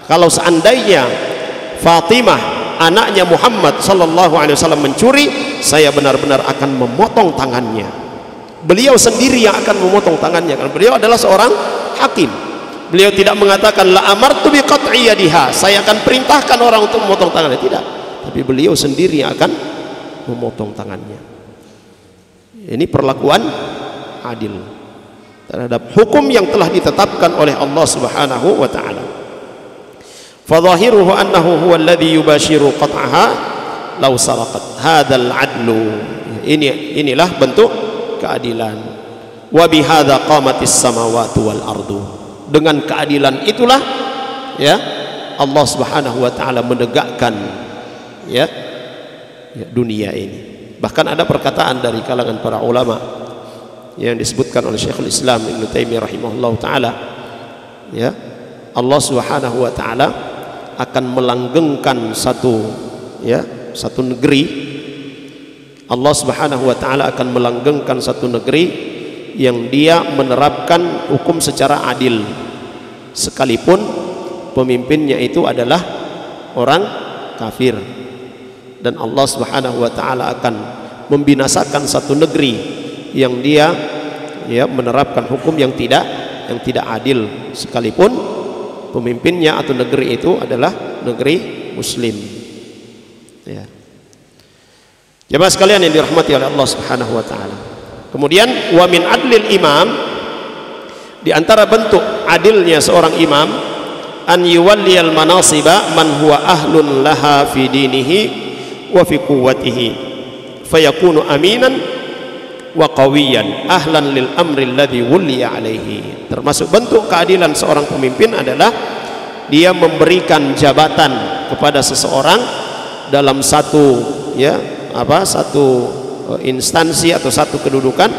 Kalau seandainya Fatimah anaknya Muhammad sallallahu alaihi wasallam mencuri, saya benar-benar akan memotong tangannya. Beliau sendiri yang akan memotong tangannya, karena beliau adalah seorang hakim. Beliau tidak mengatakan la amartu bi qat'i yadiha, saya akan perintahkan orang untuk memotong tangannya, tidak. Tapi beliau sendiri yang akan memotong tangannya. Ini perlakuan adil terhadap hukum yang telah ditetapkan oleh Allah Subhanahu wa taala. Fadhahiruhu annahu huwa alladhi yubashiru qat'aha law saraqat. Hadzal adlu. Inilah bentuk keadilan. Wa bihadza qamatis samawati wal ardu. Dengan keadilan itulah ya Allah Subhanahu wa taala menegakkan ya dunia ini. Bahkan ada perkataan dari kalangan para ulama yang disebutkan oleh Syekhul Islam Ibnu Taimiyah rahimahullah taala, ya, Allah Subhanahu wa taala akan melanggengkan satu negeri. Allah Subhanahu wa taala akan melanggengkan satu negeri yang dia menerapkan hukum secara adil, sekalipun pemimpinnya itu adalah orang kafir. Dan Allah Subhanahu wa taala akan membinasakan satu negeri yang dia menerapkan hukum yang tidak adil, sekalipun pemimpinnya atau negeri itu adalah negeri muslim. Ya. Jemaah sekalian yang dirahmati oleh Allah Subhanahu wa taala. Kemudian wa min adlil imam, di antara bentuk adilnya seorang imam, an yuwalliyal manasiba man huwa ahlun laha fi dinihi wa fi quwwatihi fayakunu aminan wa qawiyan ahlan lil amri alladhi wulliya alaihi. Termasuk bentuk keadilan seorang pemimpin adalah dia memberikan jabatan kepada seseorang dalam satu satu instansi atau satu kedudukan,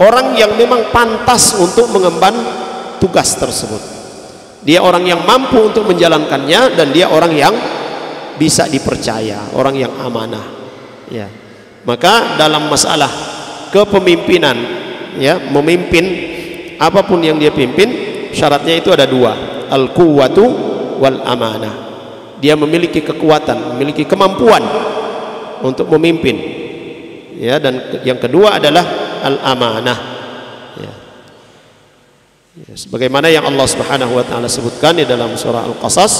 orang yang memang pantas untuk mengemban tugas tersebut. Dia orang yang mampu untuk menjalankannya dan dia orang yang bisa dipercaya, orang yang amanah. Ya. Maka dalam masalah kepemimpinan, ya, memimpin apapun yang dia pimpin, syaratnya itu ada dua, al-quwwatu wal amanah. Dia memiliki kekuatan, memiliki kemampuan untuk memimpin. Ya, dan yang kedua adalah al-amanah. Ya. Ya, sebagaimana yang Allah Subhanahu wa taala sebutkan di dalam surah Al-Qasas,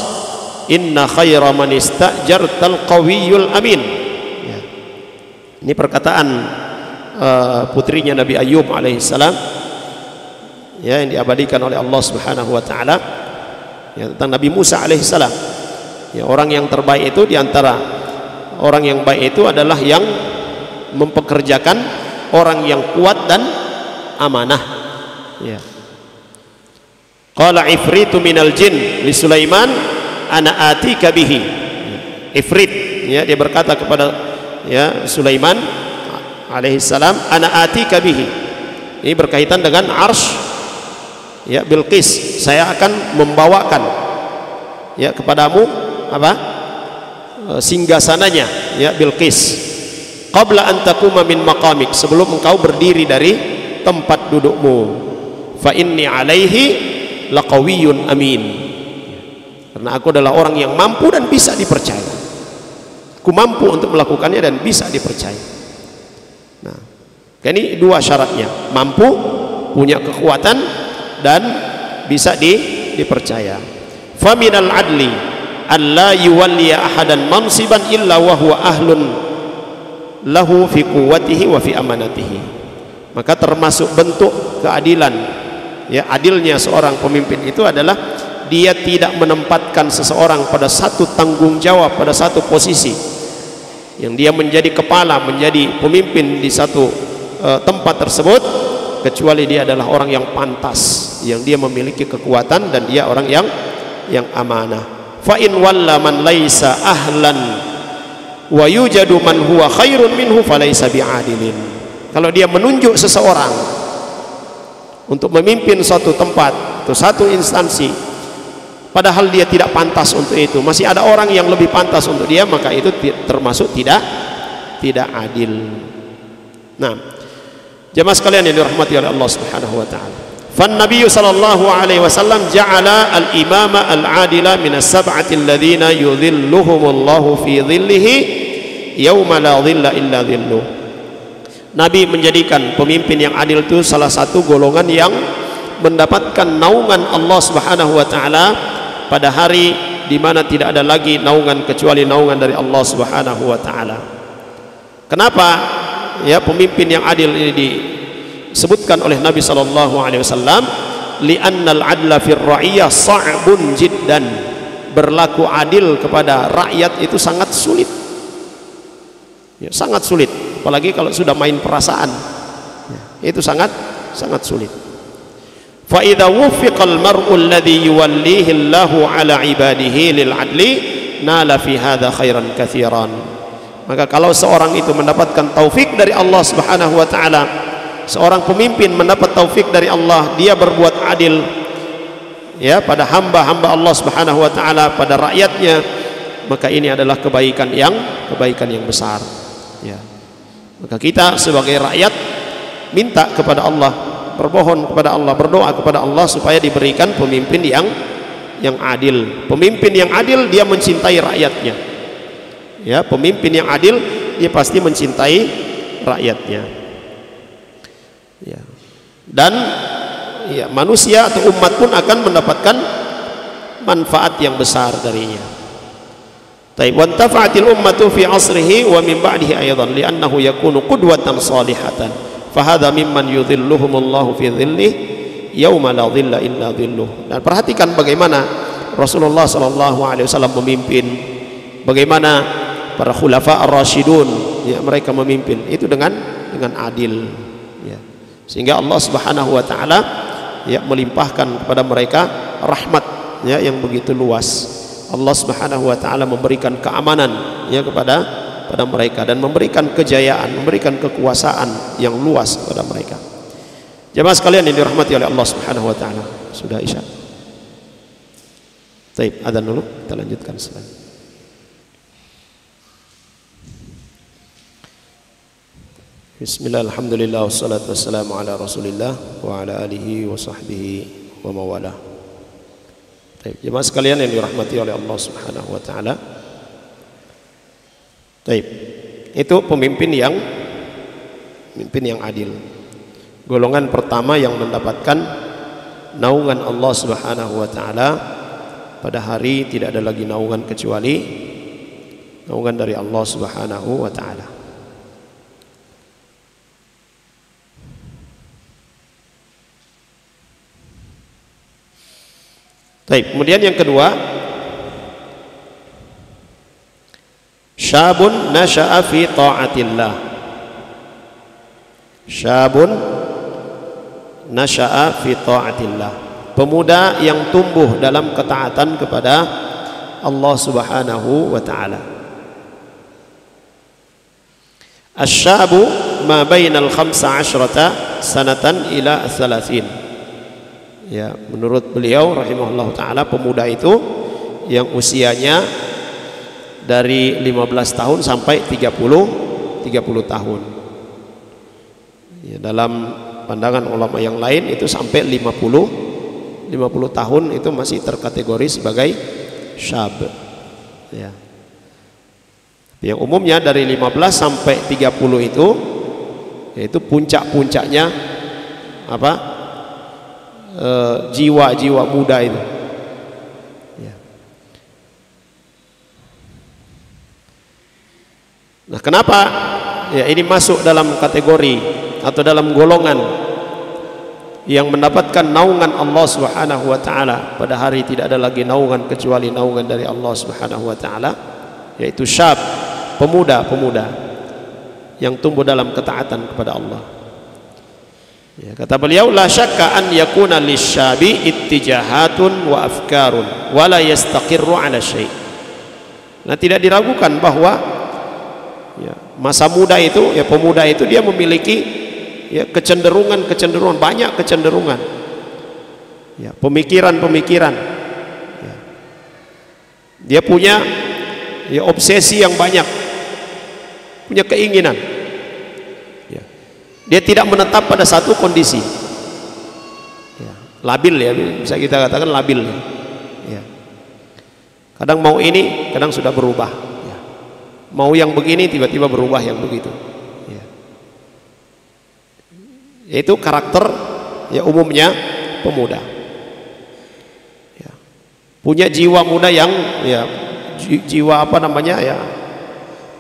inna khaira man istajartal qawiyyul amin. Ya. Ini perkataan putrinya Nabi Ayyub alaihissalam, ya, yang diabadikan oleh Allah Subhanahu wa taala, ya, tentang Nabi Musa alaihissalam. Ya, orang yang terbaik itu, diantara orang yang baik itu adalah yang mempekerjakan orang yang kuat dan amanah. Ya. Qala ifritu minal jin li Sulaiman ana atika bihi. Ifrit, ya, dia berkata kepada, ya, Sulaiman alaihissalam, ana atika bihi. Ini berkaitan dengan arsy, ya, Bilqis. Saya akan membawakan, ya, kepadamu apa? Singgasananya, ya, Bilqis. Qabla an taquma min maqamik, sebelum engkau berdiri dari tempat dudukmu. Fa inni alaihi laqawiyyun amin. Karena aku adalah orang yang mampu dan bisa dipercaya. Aku mampu untuk melakukannya dan bisa dipercaya. Nah, ini dua syaratnya, mampu, punya kekuatan, dan bisa dipercaya. Faminal adli alla yuwalliya ahadan mansiban illa wa huwa ahlun lahu fi quwwatihi wa fi amanatihi. Maka termasuk bentuk keadilan, ya, adilnya seorang pemimpin itu adalah dia tidak menempatkan seseorang pada satu tanggung jawab, pada satu posisi yang dia menjadi kepala, menjadi pemimpin di satu tempat tersebut, kecuali dia adalah orang yang pantas, yang dia memiliki kekuatan dan dia orang yang amanah. Fa in walla man laisa ahlan wa yujadu man huwa khairun minhu falaysa bi'adilin. Kalau dia menunjuk seseorang untuk memimpin suatu tempat atau satu instansi, padahal dia tidak pantas untuk itu, masih ada orang yang lebih pantas untuk dia, maka itu termasuk tidak adil. Nah, jemaah sekalian yang dirahmati oleh Allah Subhanahu wa taala, fan Nabi sallallahu alaihi wasallam ja'ala al-imama al-adila min as-sab'ati alladhina yudhilluhumullahu fi dhillihi yauma la dhilla illa dhilluh. Nabi menjadikan pemimpin yang adil itu salah satu golongan yang mendapatkan naungan Allah Subhanahu wa taala pada hari di mana tidak ada lagi naungan kecuali naungan dari Allah Subhanahu wa taala. Kenapa, ya, pemimpin yang adil ini disebutkan oleh Nabi sallallahu alaihi wasallam? Li'annal adla fir ra'iyah sa'bun jiddan. Berlaku adil kepada rakyat itu sangat sulit. Ya, sangat sulit, apalagi kalau sudah main perasaan. Ya, itu sangat sulit. Fa idza wuffiqal mar'u alladhi yuwallihi Allahu ala ibadihi lil adli nala fi hadza khairan katsiran. Maka kalau seorang itu mendapatkan taufik dari Allah Subhanahu wa taala, seorang pemimpin mendapat taufik dari Allah, dia berbuat adil, ya, pada hamba-hamba Allah Subhanahu wa taala, pada rakyatnya, maka ini adalah kebaikan yang besar. Ya. Maka kita sebagai rakyat minta kepada Allah, bermohon kepada Allah, berdoa kepada Allah supaya diberikan pemimpin yang adil. Pemimpin yang adil dia mencintai rakyatnya. Ya, pemimpin yang adil dia pasti mencintai rakyatnya. Ya. Dan, ya, manusia atau umat pun akan mendapatkan manfaat yang besar darinya. Taib wa tafa'atil ummatu fi asrihi wa min ba'dihi aidan li'annahu yakunu qudwatan salihatan. Fahadha mimman yudhilluhumullahu fi dhillih yauma la dhilla illa dhilluh. Dan perhatikan bagaimana Rasulullah sallallahu alaihi wasallam memimpin, bagaimana para khulafa ar-rasyidun, ya, mereka memimpin itu dengan adil, Sehingga Allah Subhanahu wa taala ya melimpahkan kepada mereka rahmat ya yang begitu luas. Allah Subhanahu wa taala memberikan keamanan ya kepada mereka dan memberikan kejayaan, memberikan kekuasaan yang luas kepada mereka. Jemaah sekalian yang dirahmati oleh Allah Subhanahu wa taala. Sudah Isya. Baik, adzan dulu, kita lanjutkan selanjutnya. Bismillah, alhamdulillah, wassalatu wassalamu ala rasulillah wa ala alihi wa sahbihi wa mawalah. Baik, jemaah sekalian yang dirahmati oleh Allah Subhanahu wa taala. Baik. Itu pemimpin yang adil. Golongan pertama yang mendapatkan naungan Allah Subhanahu wa taala pada hari tidak ada lagi naungan kecuali naungan dari Allah Subhanahu wa taala. Baik, kemudian yang kedua, syabun nasha'a fi ta'atillah. Syabun nasha'a fi ta'atillah. Pemuda yang tumbuh dalam ketaatan kepada Allah Subhanahu wa taala. Asy-syabu ma bainal 15 sanatan ila 30. Ya, menurut beliau rahimahullah taala, pemuda itu yang usianya dari 15 tahun sampai 30 tahun. Ya, dalam pandangan ulama yang lain itu sampai 50 tahun itu masih terkategori sebagai syab. Ya. Yang umumnya dari 15 sampai 30 itu yaitu puncak-puncaknya apa? Jiwa-jiwa muda itu. Ya. Nah, kenapa ya ini masuk dalam kategori atau dalam golongan yang mendapatkan naungan Allah Subhanahu wa taala pada hari tidak ada lagi naungan kecuali naungan dari Allah Subhanahu wa taala, yaitu syab, pemuda yang tumbuh dalam ketaatan kepada Allah. Ya, kata beliau, la syakka an yakuna lisyabi ittijahatun wa afkarun wa la yastaqirru ala syai'. Nah, tidak diragukan bahwa ya, masa muda itu, ya pemuda itu dia memiliki ya kecenderungan, banyak kecenderungan. Ya, pemikiran. Ya. Dia punya ya obsesi yang banyak. Punya keinginan. Dia tidak menetap pada satu kondisi. Ya, labil ya, bisa kita katakan labil. Ya. Kadang mau ini, kadang sudah berubah. Ya. Mau yang begini, tiba-tiba berubah yang begitu. Ya. Itu karakter ya umumnya pemuda. Ya. Punya jiwa muda yang ya jiwa apa namanya ya,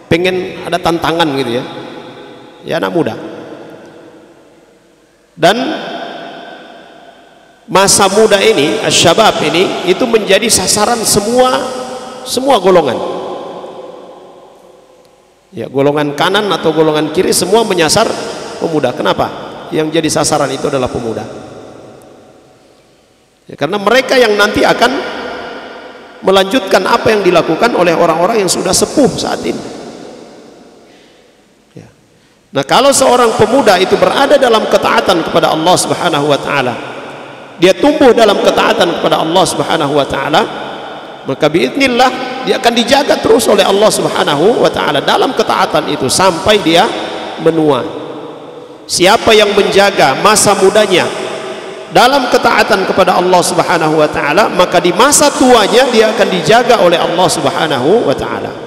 pengen ada tantangan gitu ya. Ya, anak muda. Dan masa muda ini, asyabab ini, itu menjadi sasaran semua golongan. Ya, golongan kanan atau golongan kiri semua menyasar pemuda. Kenapa? Yang jadi sasaran itu adalah pemuda. Ya, karena mereka yang nanti akan melanjutkan apa yang dilakukan oleh orang-orang yang sudah sepuh saat ini. Nah, kalau seorang pemuda itu berada dalam ketaatan kepada Allah Subhanahu wa taala, dia tumbuh dalam ketaatan kepada Allah Subhanahu wa taala, maka biidznillah dia akan dijaga terus oleh Allah Subhanahu wa taala dalam ketaatan itu sampai dia menua. Siapa yang menjaga masa mudanya dalam ketaatan kepada Allah Subhanahu wa taala, maka di masa tuanya dia akan dijaga oleh Allah Subhanahu wa taala.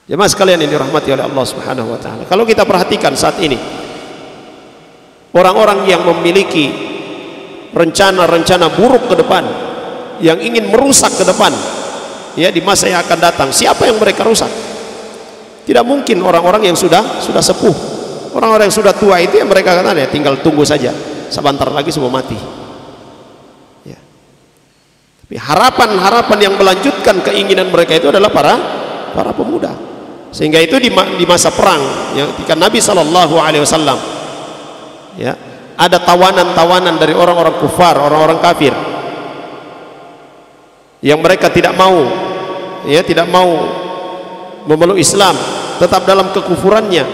Jemaah sekalian yang dirahmati oleh Allah Subhanahu wa taala. Kalau kita perhatikan saat ini, orang-orang yang memiliki rencana-rencana buruk ke depan, yang ingin merusak ke depan ya di masa yang akan datang, siapa yang mereka rusak? Tidak mungkin orang-orang yang sudah sepuh. Orang-orang yang sudah tua itu yang mereka katakan ya tinggal tunggu saja, sebentar lagi semua mati. Ya. Tapi harapan-harapan yang melanjutkan keinginan mereka itu adalah para pemuda. Sehingga itu di masa perang, ya, ketika Nabi SAW, ya, ada tawanan-tawanan dari orang-orang kufar, orang-orang kafir, yang mereka tidak mau, ya, tidak mau memeluk Islam, tetap dalam kekufurannya.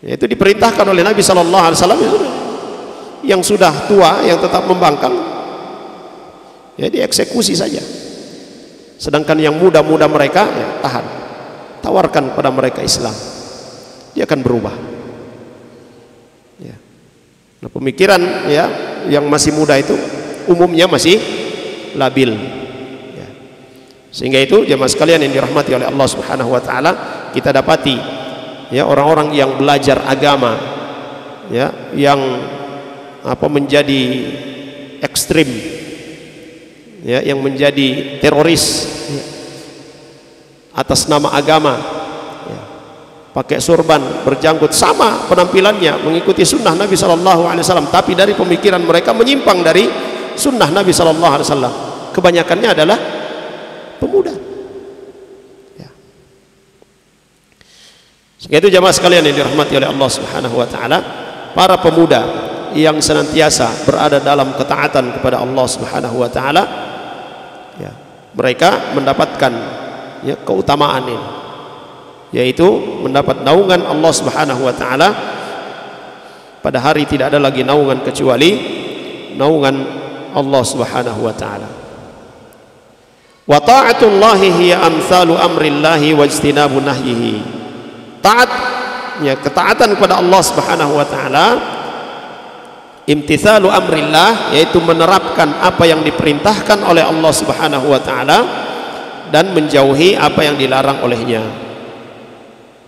Ya, itu diperintahkan oleh Nabi SAW, yang sudah tua, yang tetap membangkang, ya, dieksekusi saja. Sedangkan yang muda-muda mereka, ya, tahan, tawarkan pada mereka Islam, dia akan berubah. Ya. Nah, pemikiran, ya, yang masih muda itu umumnya masih labil. Ya. Sehingga itu jemaah sekalian yang dirahmati oleh Allah Subhanahu Wa Taala, kita dapati, ya, orang-orang yang belajar agama, ya, yang menjadi ekstrim, ya, yang menjadi teroris, ya, atas nama agama, ya, pakai surban, berjanggut, sama penampilannya, mengikuti sunnah Nabi SAW, tapi dari pemikiran mereka menyimpang dari sunnah Nabi SAW. Kebanyakannya adalah pemuda. Ya. Sehingga itu jamaah sekalian yang dirahmati oleh Allah Subhanahu Wa Taala, para pemuda yang senantiasa berada dalam ketaatan kepada Allah Subhanahu Wa Taala, ya, mereka mendapatkan, ya, keutamaan ini, yaitu mendapat naungan Allah Subhanahu Wa Taala. Pada hari tidak ada lagi naungan kecuali naungan Allah Subhanahu Wa Taala. Wa ta'atullahi hiya amsalu amrillahi wajtinabu nahyihi. Taat, ya, ketaatan kepada Allah Subhanahu Wa Taala, imtithalu amrillah, yaitu menerapkan apa yang diperintahkan oleh Allah Subhanahu Wa Taala dan menjauhi apa yang dilarang olehnya.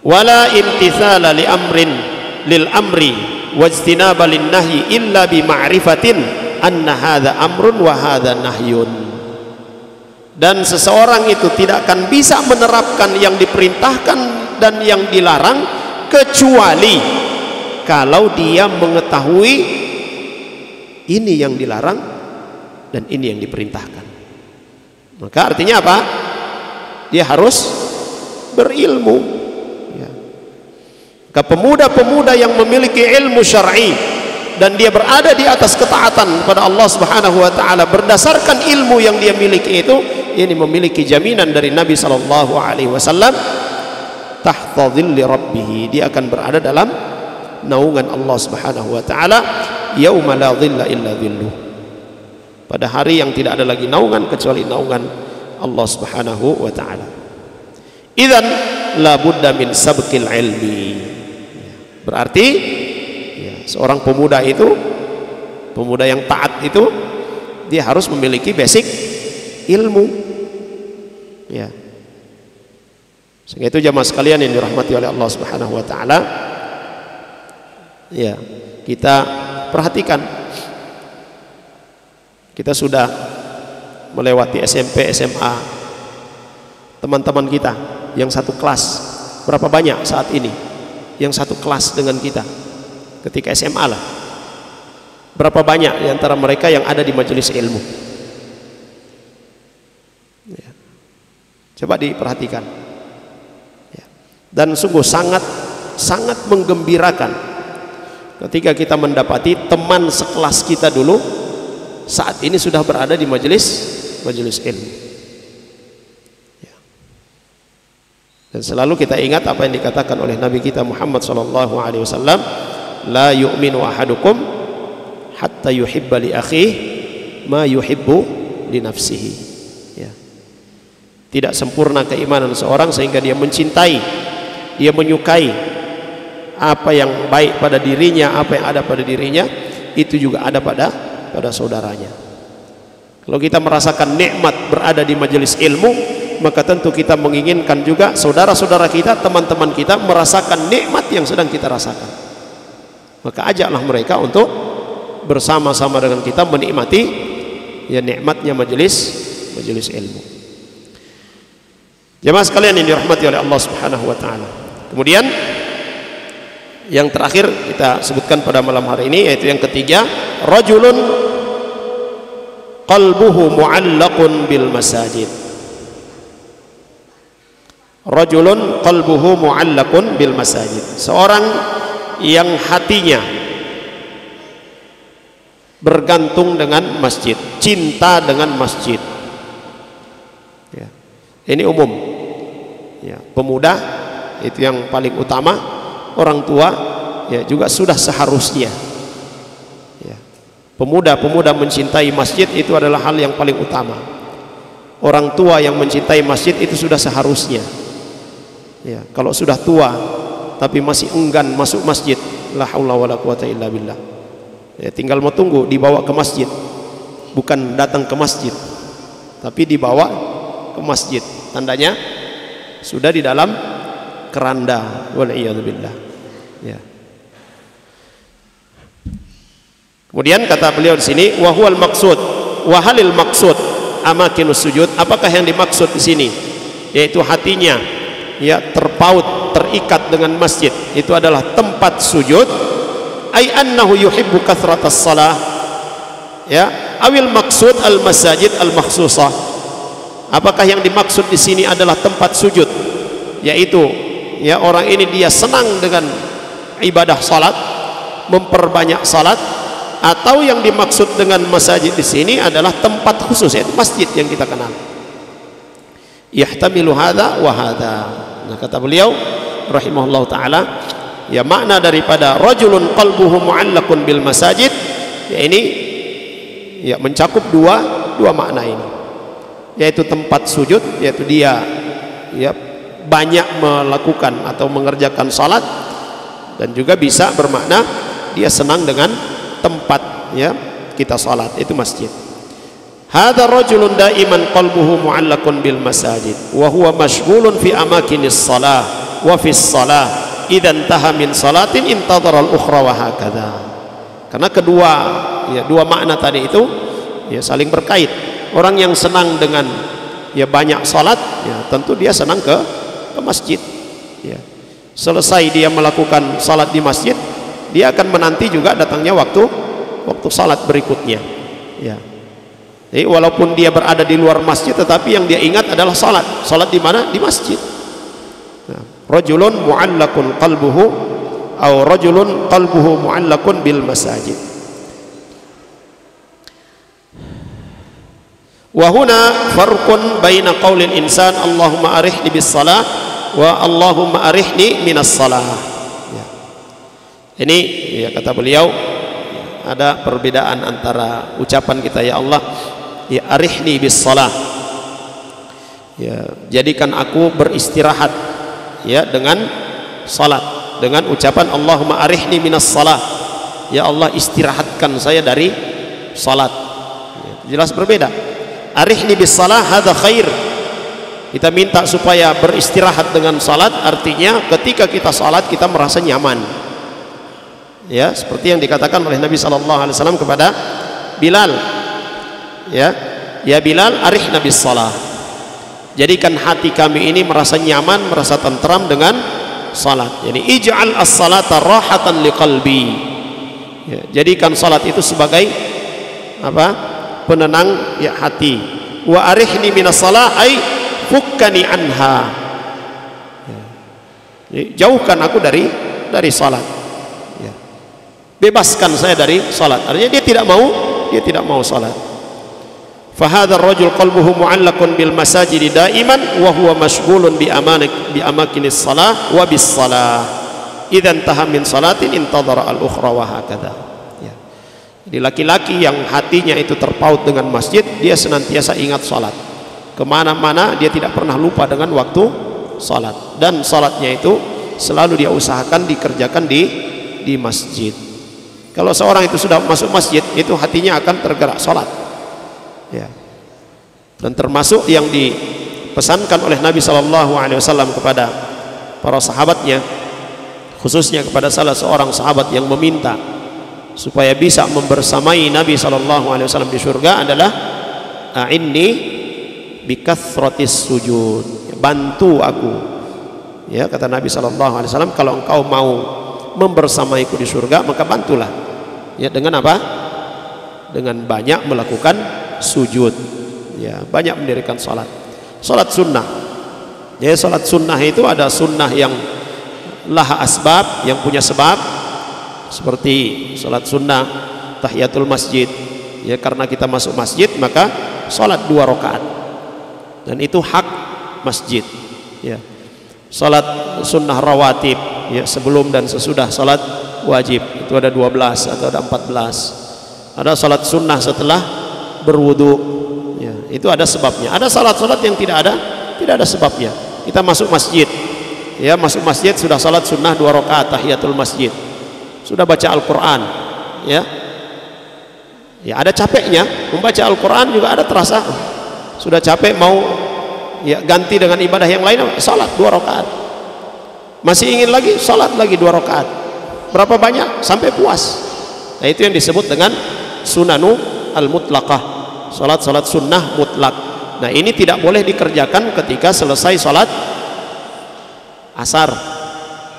Wala imtithala li amrin lil amri wajtinaba lin nahyi illa bi ma'rifatin anna hadza amrun wa hadza nahyun. Dan seseorang itu tidak akan bisa menerapkan yang diperintahkan dan yang dilarang kecuali kalau dia mengetahui ini yang dilarang dan ini yang diperintahkan. Maka artinya apa? Dia harus berilmu, ya. Maka pemuda-pemuda yang memiliki ilmu syar'i dan dia berada di atas ketaatan pada Allah Subhanahu Wa Taala berdasarkan ilmu yang dia miliki itu, ini memiliki jaminan dari Nabi Sallallahu Alaihi Wasallam, tahta dhilli rabbih, dia akan berada dalam naungan Allah Subhanahu Wa Taala, yauma la dhilla illa dhilluh, pada hari yang tidak ada lagi naungan kecuali naungan Allah Subhanahu Wa Taala. Idzan la budda min sabqil ilmi, berarti, ya, seorang pemuda itu, pemuda yang taat itu, dia harus memiliki basic ilmu, ya. Sehingga itu jamaah sekalian yang dirahmati oleh Allah Subhanahu Wa Taala, ya, kita perhatikan, kita sudah melewati SMP, SMA, teman-teman kita yang satu kelas, berapa banyak saat ini yang satu kelas dengan kita ketika SMA lah, berapa banyak di antara mereka yang ada di majelis ilmu, ya. Coba diperhatikan, ya. Dan sungguh sangat menggembirakan ketika kita mendapati teman sekelas kita dulu saat ini sudah berada di majelis ilmu, ya. Dan selalu kita ingat apa yang dikatakan oleh Nabi kita Muhammad SAW, la yu'minu ahadukum hatta yuhibba li akhihi ma yuhibbu li nafsihi, ya. Tidak sempurna keimanan seorang sehingga dia mencintai, dia menyukai apa yang baik pada dirinya, apa yang ada pada dirinya itu juga ada pada saudaranya. Kalau kita merasakan nikmat berada di majelis ilmu, maka tentu kita menginginkan juga saudara-saudara kita, teman-teman kita merasakan nikmat yang sedang kita rasakan. Maka ajaklah mereka untuk bersama-sama dengan kita menikmati, ya, nikmatnya majelis ilmu. Jemaah sekalian yang dirahmati oleh Allah Subhanahu Wa Taala. Kemudian yang terakhir kita sebutkan pada malam hari ini, yaitu yang ketiga, rajulun qalbuhu mu'allaqun bil masajid. Rajulun qalbuhu mu'allaqun bil masajid. Seorang yang hatinya bergantung dengan masjid, cinta dengan masjid. Ya. Ini umum. Ya, pemuda itu yang paling utama, orang tua ya juga sudah seharusnya. Ya. Pemuda-pemuda mencintai masjid itu adalah hal yang paling utama. Orang tua yang mencintai masjid itu sudah seharusnya. Ya, kalau sudah tua tapi masih enggan masuk masjid, la haula wala quwata illa billah. Ya, tinggal mau tunggu dibawa ke masjid. Bukan datang ke masjid, tapi dibawa ke masjid. Tandanya sudah di dalam keranda, wal iyad billah. Ya. Kemudian kata beliau di sini, wa huwal maqsud, wa halil maqsud amakinus sujud. Apakah yang dimaksud di sini? Yaitu hatinya ya terpaut, terikat dengan masjid. Itu adalah tempat sujud. Ai annahu yuhibbu kathratas salah. Ya, awil maksud al masajid al makhsusah. Apakah yang dimaksud di sini adalah tempat sujud? Yaitu ya orang ini dia senang dengan ibadah salat, memperbanyak salat, atau yang dimaksud dengan masajid di sini adalah tempat khusus, yaitu masjid yang kita kenal. Yahtamilu hadza wa hadza. Nah, kata beliau rahimahullah taala, ya makna daripada rajulun qalbuhu mu'allaqun bil masajid, ya ini ya mencakup dua makna ini, yaitu tempat sujud, yaitu dia ya banyak melakukan atau mengerjakan salat, dan juga bisa bermakna dia senang dengan tempat ya kita salat, itu masjid. Hadza rajulun daiman qalbuhu mu'allaqun bil masajid wa huwa mashghulun fi amakinis shalah wa fis shalah idzan taha min salatin intadhara al-ukhra wa hakadha. Karena dua makna tadi itu ya saling berkait. Orang yang senang dengan ya banyak salat, ya tentu dia senang ke masjid. Ya. Selesai dia melakukan salat di masjid, dia akan menanti juga datangnya waktu salat berikutnya. Ya. Jadi walaupun dia berada di luar masjid, tetapi yang dia ingat adalah salat. Salat di mana? Di masjid. Nah, rajulun mu'allaqun qalbuhu atau rajulun qalbuhu mu'allaqun bil masajid. Wa huna farqun baina qaulil insan Allahumma arihni bis salah wa Allahumma arihni minas salah. Ya. Ini ya kata beliau ada perbedaan antara ucapan kita, ya Allah ya arihni bis salah, ya jadikan aku beristirahat ya dengan salat, dengan ucapan Allahumma arihni minas salah, ya Allah istirahatkan saya dari salat. Ya, jelas berbeda. Arihni bis salah hadza khair, kita minta supaya beristirahat dengan salat, artinya ketika kita salat kita merasa nyaman, ya seperti yang dikatakan oleh Nabi SAW kepada Bilal, ya Bilal arihna bis salah, jadikan hati kami ini merasa nyaman, merasa tentram dengan salat. Jadi ij'al as-salata rahatan liqalbi, ya, jadikan salat itu sebagai apa? Penenang ya hati. Wa arihni minas salah ay fukkani anha, ya. Jadi, jauhkan aku dari salat, ya. Bebaskan saya dari salat. Artinya dia tidak mau salat. Fahadha ar-rajul qalbuhu mu'allaqun bil masajid daiman wa huwa mashghulun bi amakinis salah wa bis salah idzan taha min salatin intadhara al-ukhra wa hakadha. Ya. Jadi laki-laki yang hatinya itu terpaut dengan masjid, dia senantiasa ingat salat. Kemana-mana dia tidak pernah lupa dengan waktu salat, dan salatnya itu selalu dia usahakan dikerjakan di masjid. Kalau seorang itu sudah masuk masjid, itu hatinya akan tergerak salat. Ya. Dan termasuk yang dipesankan oleh Nabi SAW kepada para sahabatnya, khususnya kepada salah seorang sahabat yang meminta supaya bisa membersamai Nabi SAW di surga adalah a'inni bikathratis sujud, bantu aku, ya kata Nabi SAW, kalau engkau mau membersamaiku di surga maka bantulah, ya dengan apa? Dengan banyak melakukan sujud, ya banyak mendirikan salat sunnah, Jadi salat sunnah itu ada sunnah yang laha asbab, yang punya sebab, seperti salat sunnah tahiyatul masjid. Ya, karena kita masuk masjid maka salat 2 rakaat. Dan itu hak masjid. Ya. Salat sunnah rawatib, ya, sebelum dan sesudah salat wajib itu ada 12 atau ada 14. Ada salat sunnah setelah berwudu, ya, itu ada sebabnya. Ada salat-salat yang tidak ada sebabnya. Kita masuk masjid, ya, masuk masjid sudah salat sunnah 2 rakaat tahiyatul masjid, sudah baca Al-Quran, ya, ada capeknya membaca Al-Quran, juga ada terasa sudah capek, mau ya ganti dengan ibadah yang lain, salat 2 rakaat, masih ingin lagi salat lagi 2 rakaat, berapa banyak sampai puas. Nah, itu yang disebut dengan sunanu al-mutlaqah, salat sunnah mutlak. Nah, ini tidak boleh dikerjakan ketika selesai salat asar,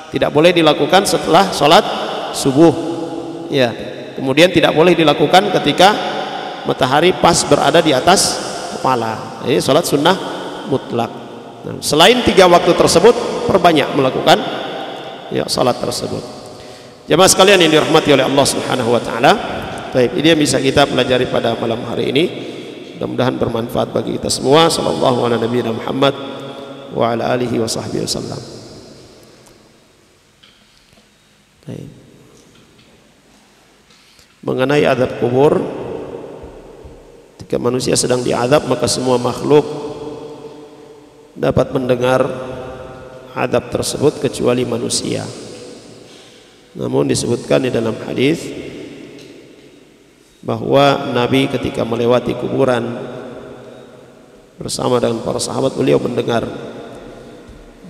tidak boleh dilakukan setelah salat subuh, ya. Kemudian tidak boleh dilakukan ketika matahari pas berada di atas kepala. Ini salat sunnah mutlak. Nah, selain 3 waktu tersebut, perbanyak melakukan ya salat tersebut. Jemaah sekalian yang dirahmati oleh Allah Subhanahu wa taala. Baik, ini yang bisa kita pelajari pada malam hari ini. Mudah-mudahan bermanfaat bagi kita semua. Sallallahu ala nabiyina Muhammad wa ala alihi wa sahbihi wasallam. Baik. Mengenai azab kubur, ketika manusia sedang diazab maka semua makhluk dapat mendengar azab tersebut kecuali manusia. Namun disebutkan di dalam hadis bahwa Nabi ketika melewati kuburan bersama dengan para sahabat, beliau mendengar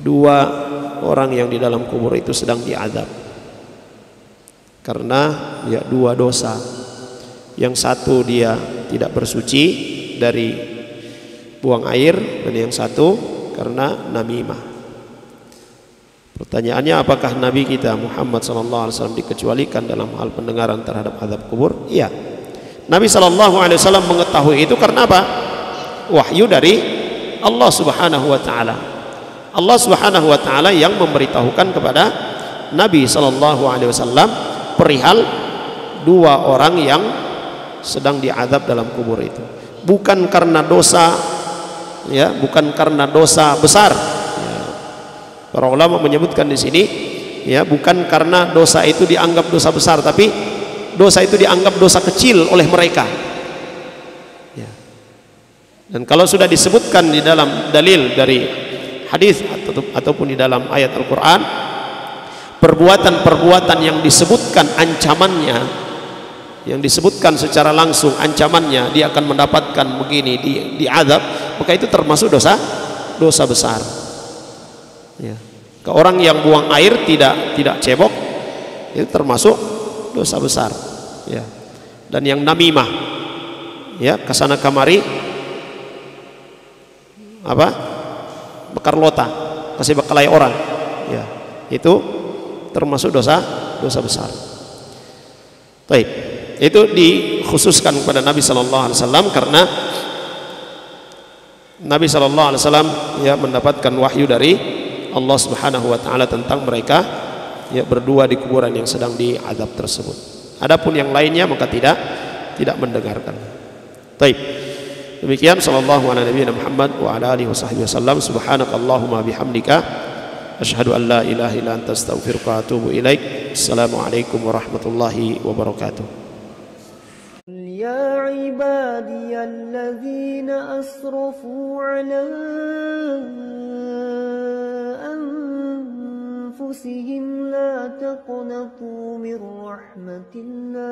2 orang yang di dalam kubur itu sedang diazab karena ya 2 dosa. Yang satu dia tidak bersuci dari buang air, dan yang satu karena namimah. Pertanyaannya, apakah Nabi kita Muhammad SAW dikecualikan dalam hal pendengaran terhadap azab kubur? Iya, Nabi SAW mengetahui itu karena apa? Wahyu dari Allah Subhanahu wa taala. Allah Subhanahu wa taala yang memberitahukan kepada Nabi SAW perihal 2 orang yang sedang diazab dalam kubur itu. Bukan karena dosa, ya, bukan karena dosa besar. Ya. Para ulama menyebutkan di sini, ya, bukan karena dosa itu dianggap dosa besar, tapi dosa itu dianggap dosa kecil oleh mereka. Ya. Dan kalau sudah disebutkan di dalam dalil dari hadis ataupun di dalam ayat Al-Quran, perbuatan-perbuatan yang disebutkan ancamannya, yang disebutkan secara langsung ancamannya, dia akan mendapatkan begini, diazab, maka itu termasuk dosa besar. Ya. Ke orang yang buang air tidak cebok, itu termasuk dosa besar. Ya. Dan yang namimah, ya, kesana kamari, apa, bekar lota, kasih bekalai orang, ya, itu termasuk dosa besar. Baik, itu dikhususkan kepada Nabi Sallallahu Alaihi Wasallam karena Nabi Sallallahu Alaihi Wasallam ya mendapatkan wahyu dari Allah Subhanahu Wa Taala tentang mereka ya berdua di kuburan yang sedang diazab tersebut. Adapun yang lainnya maka tidak mendengarkan. Baik, demikian sallallahu ala nabiyina Muhammad wa ala alihi wasallam. Subhanakallahumma bihamdika asyhadu an la ilaha illa anta astaghfiruka wa atubu ilaik. Assalamualaikum warahmatullahi wabarakatuh. Ya ibadiyalladzina asrafu ala anfusihim la taqnatu min rahmatillah.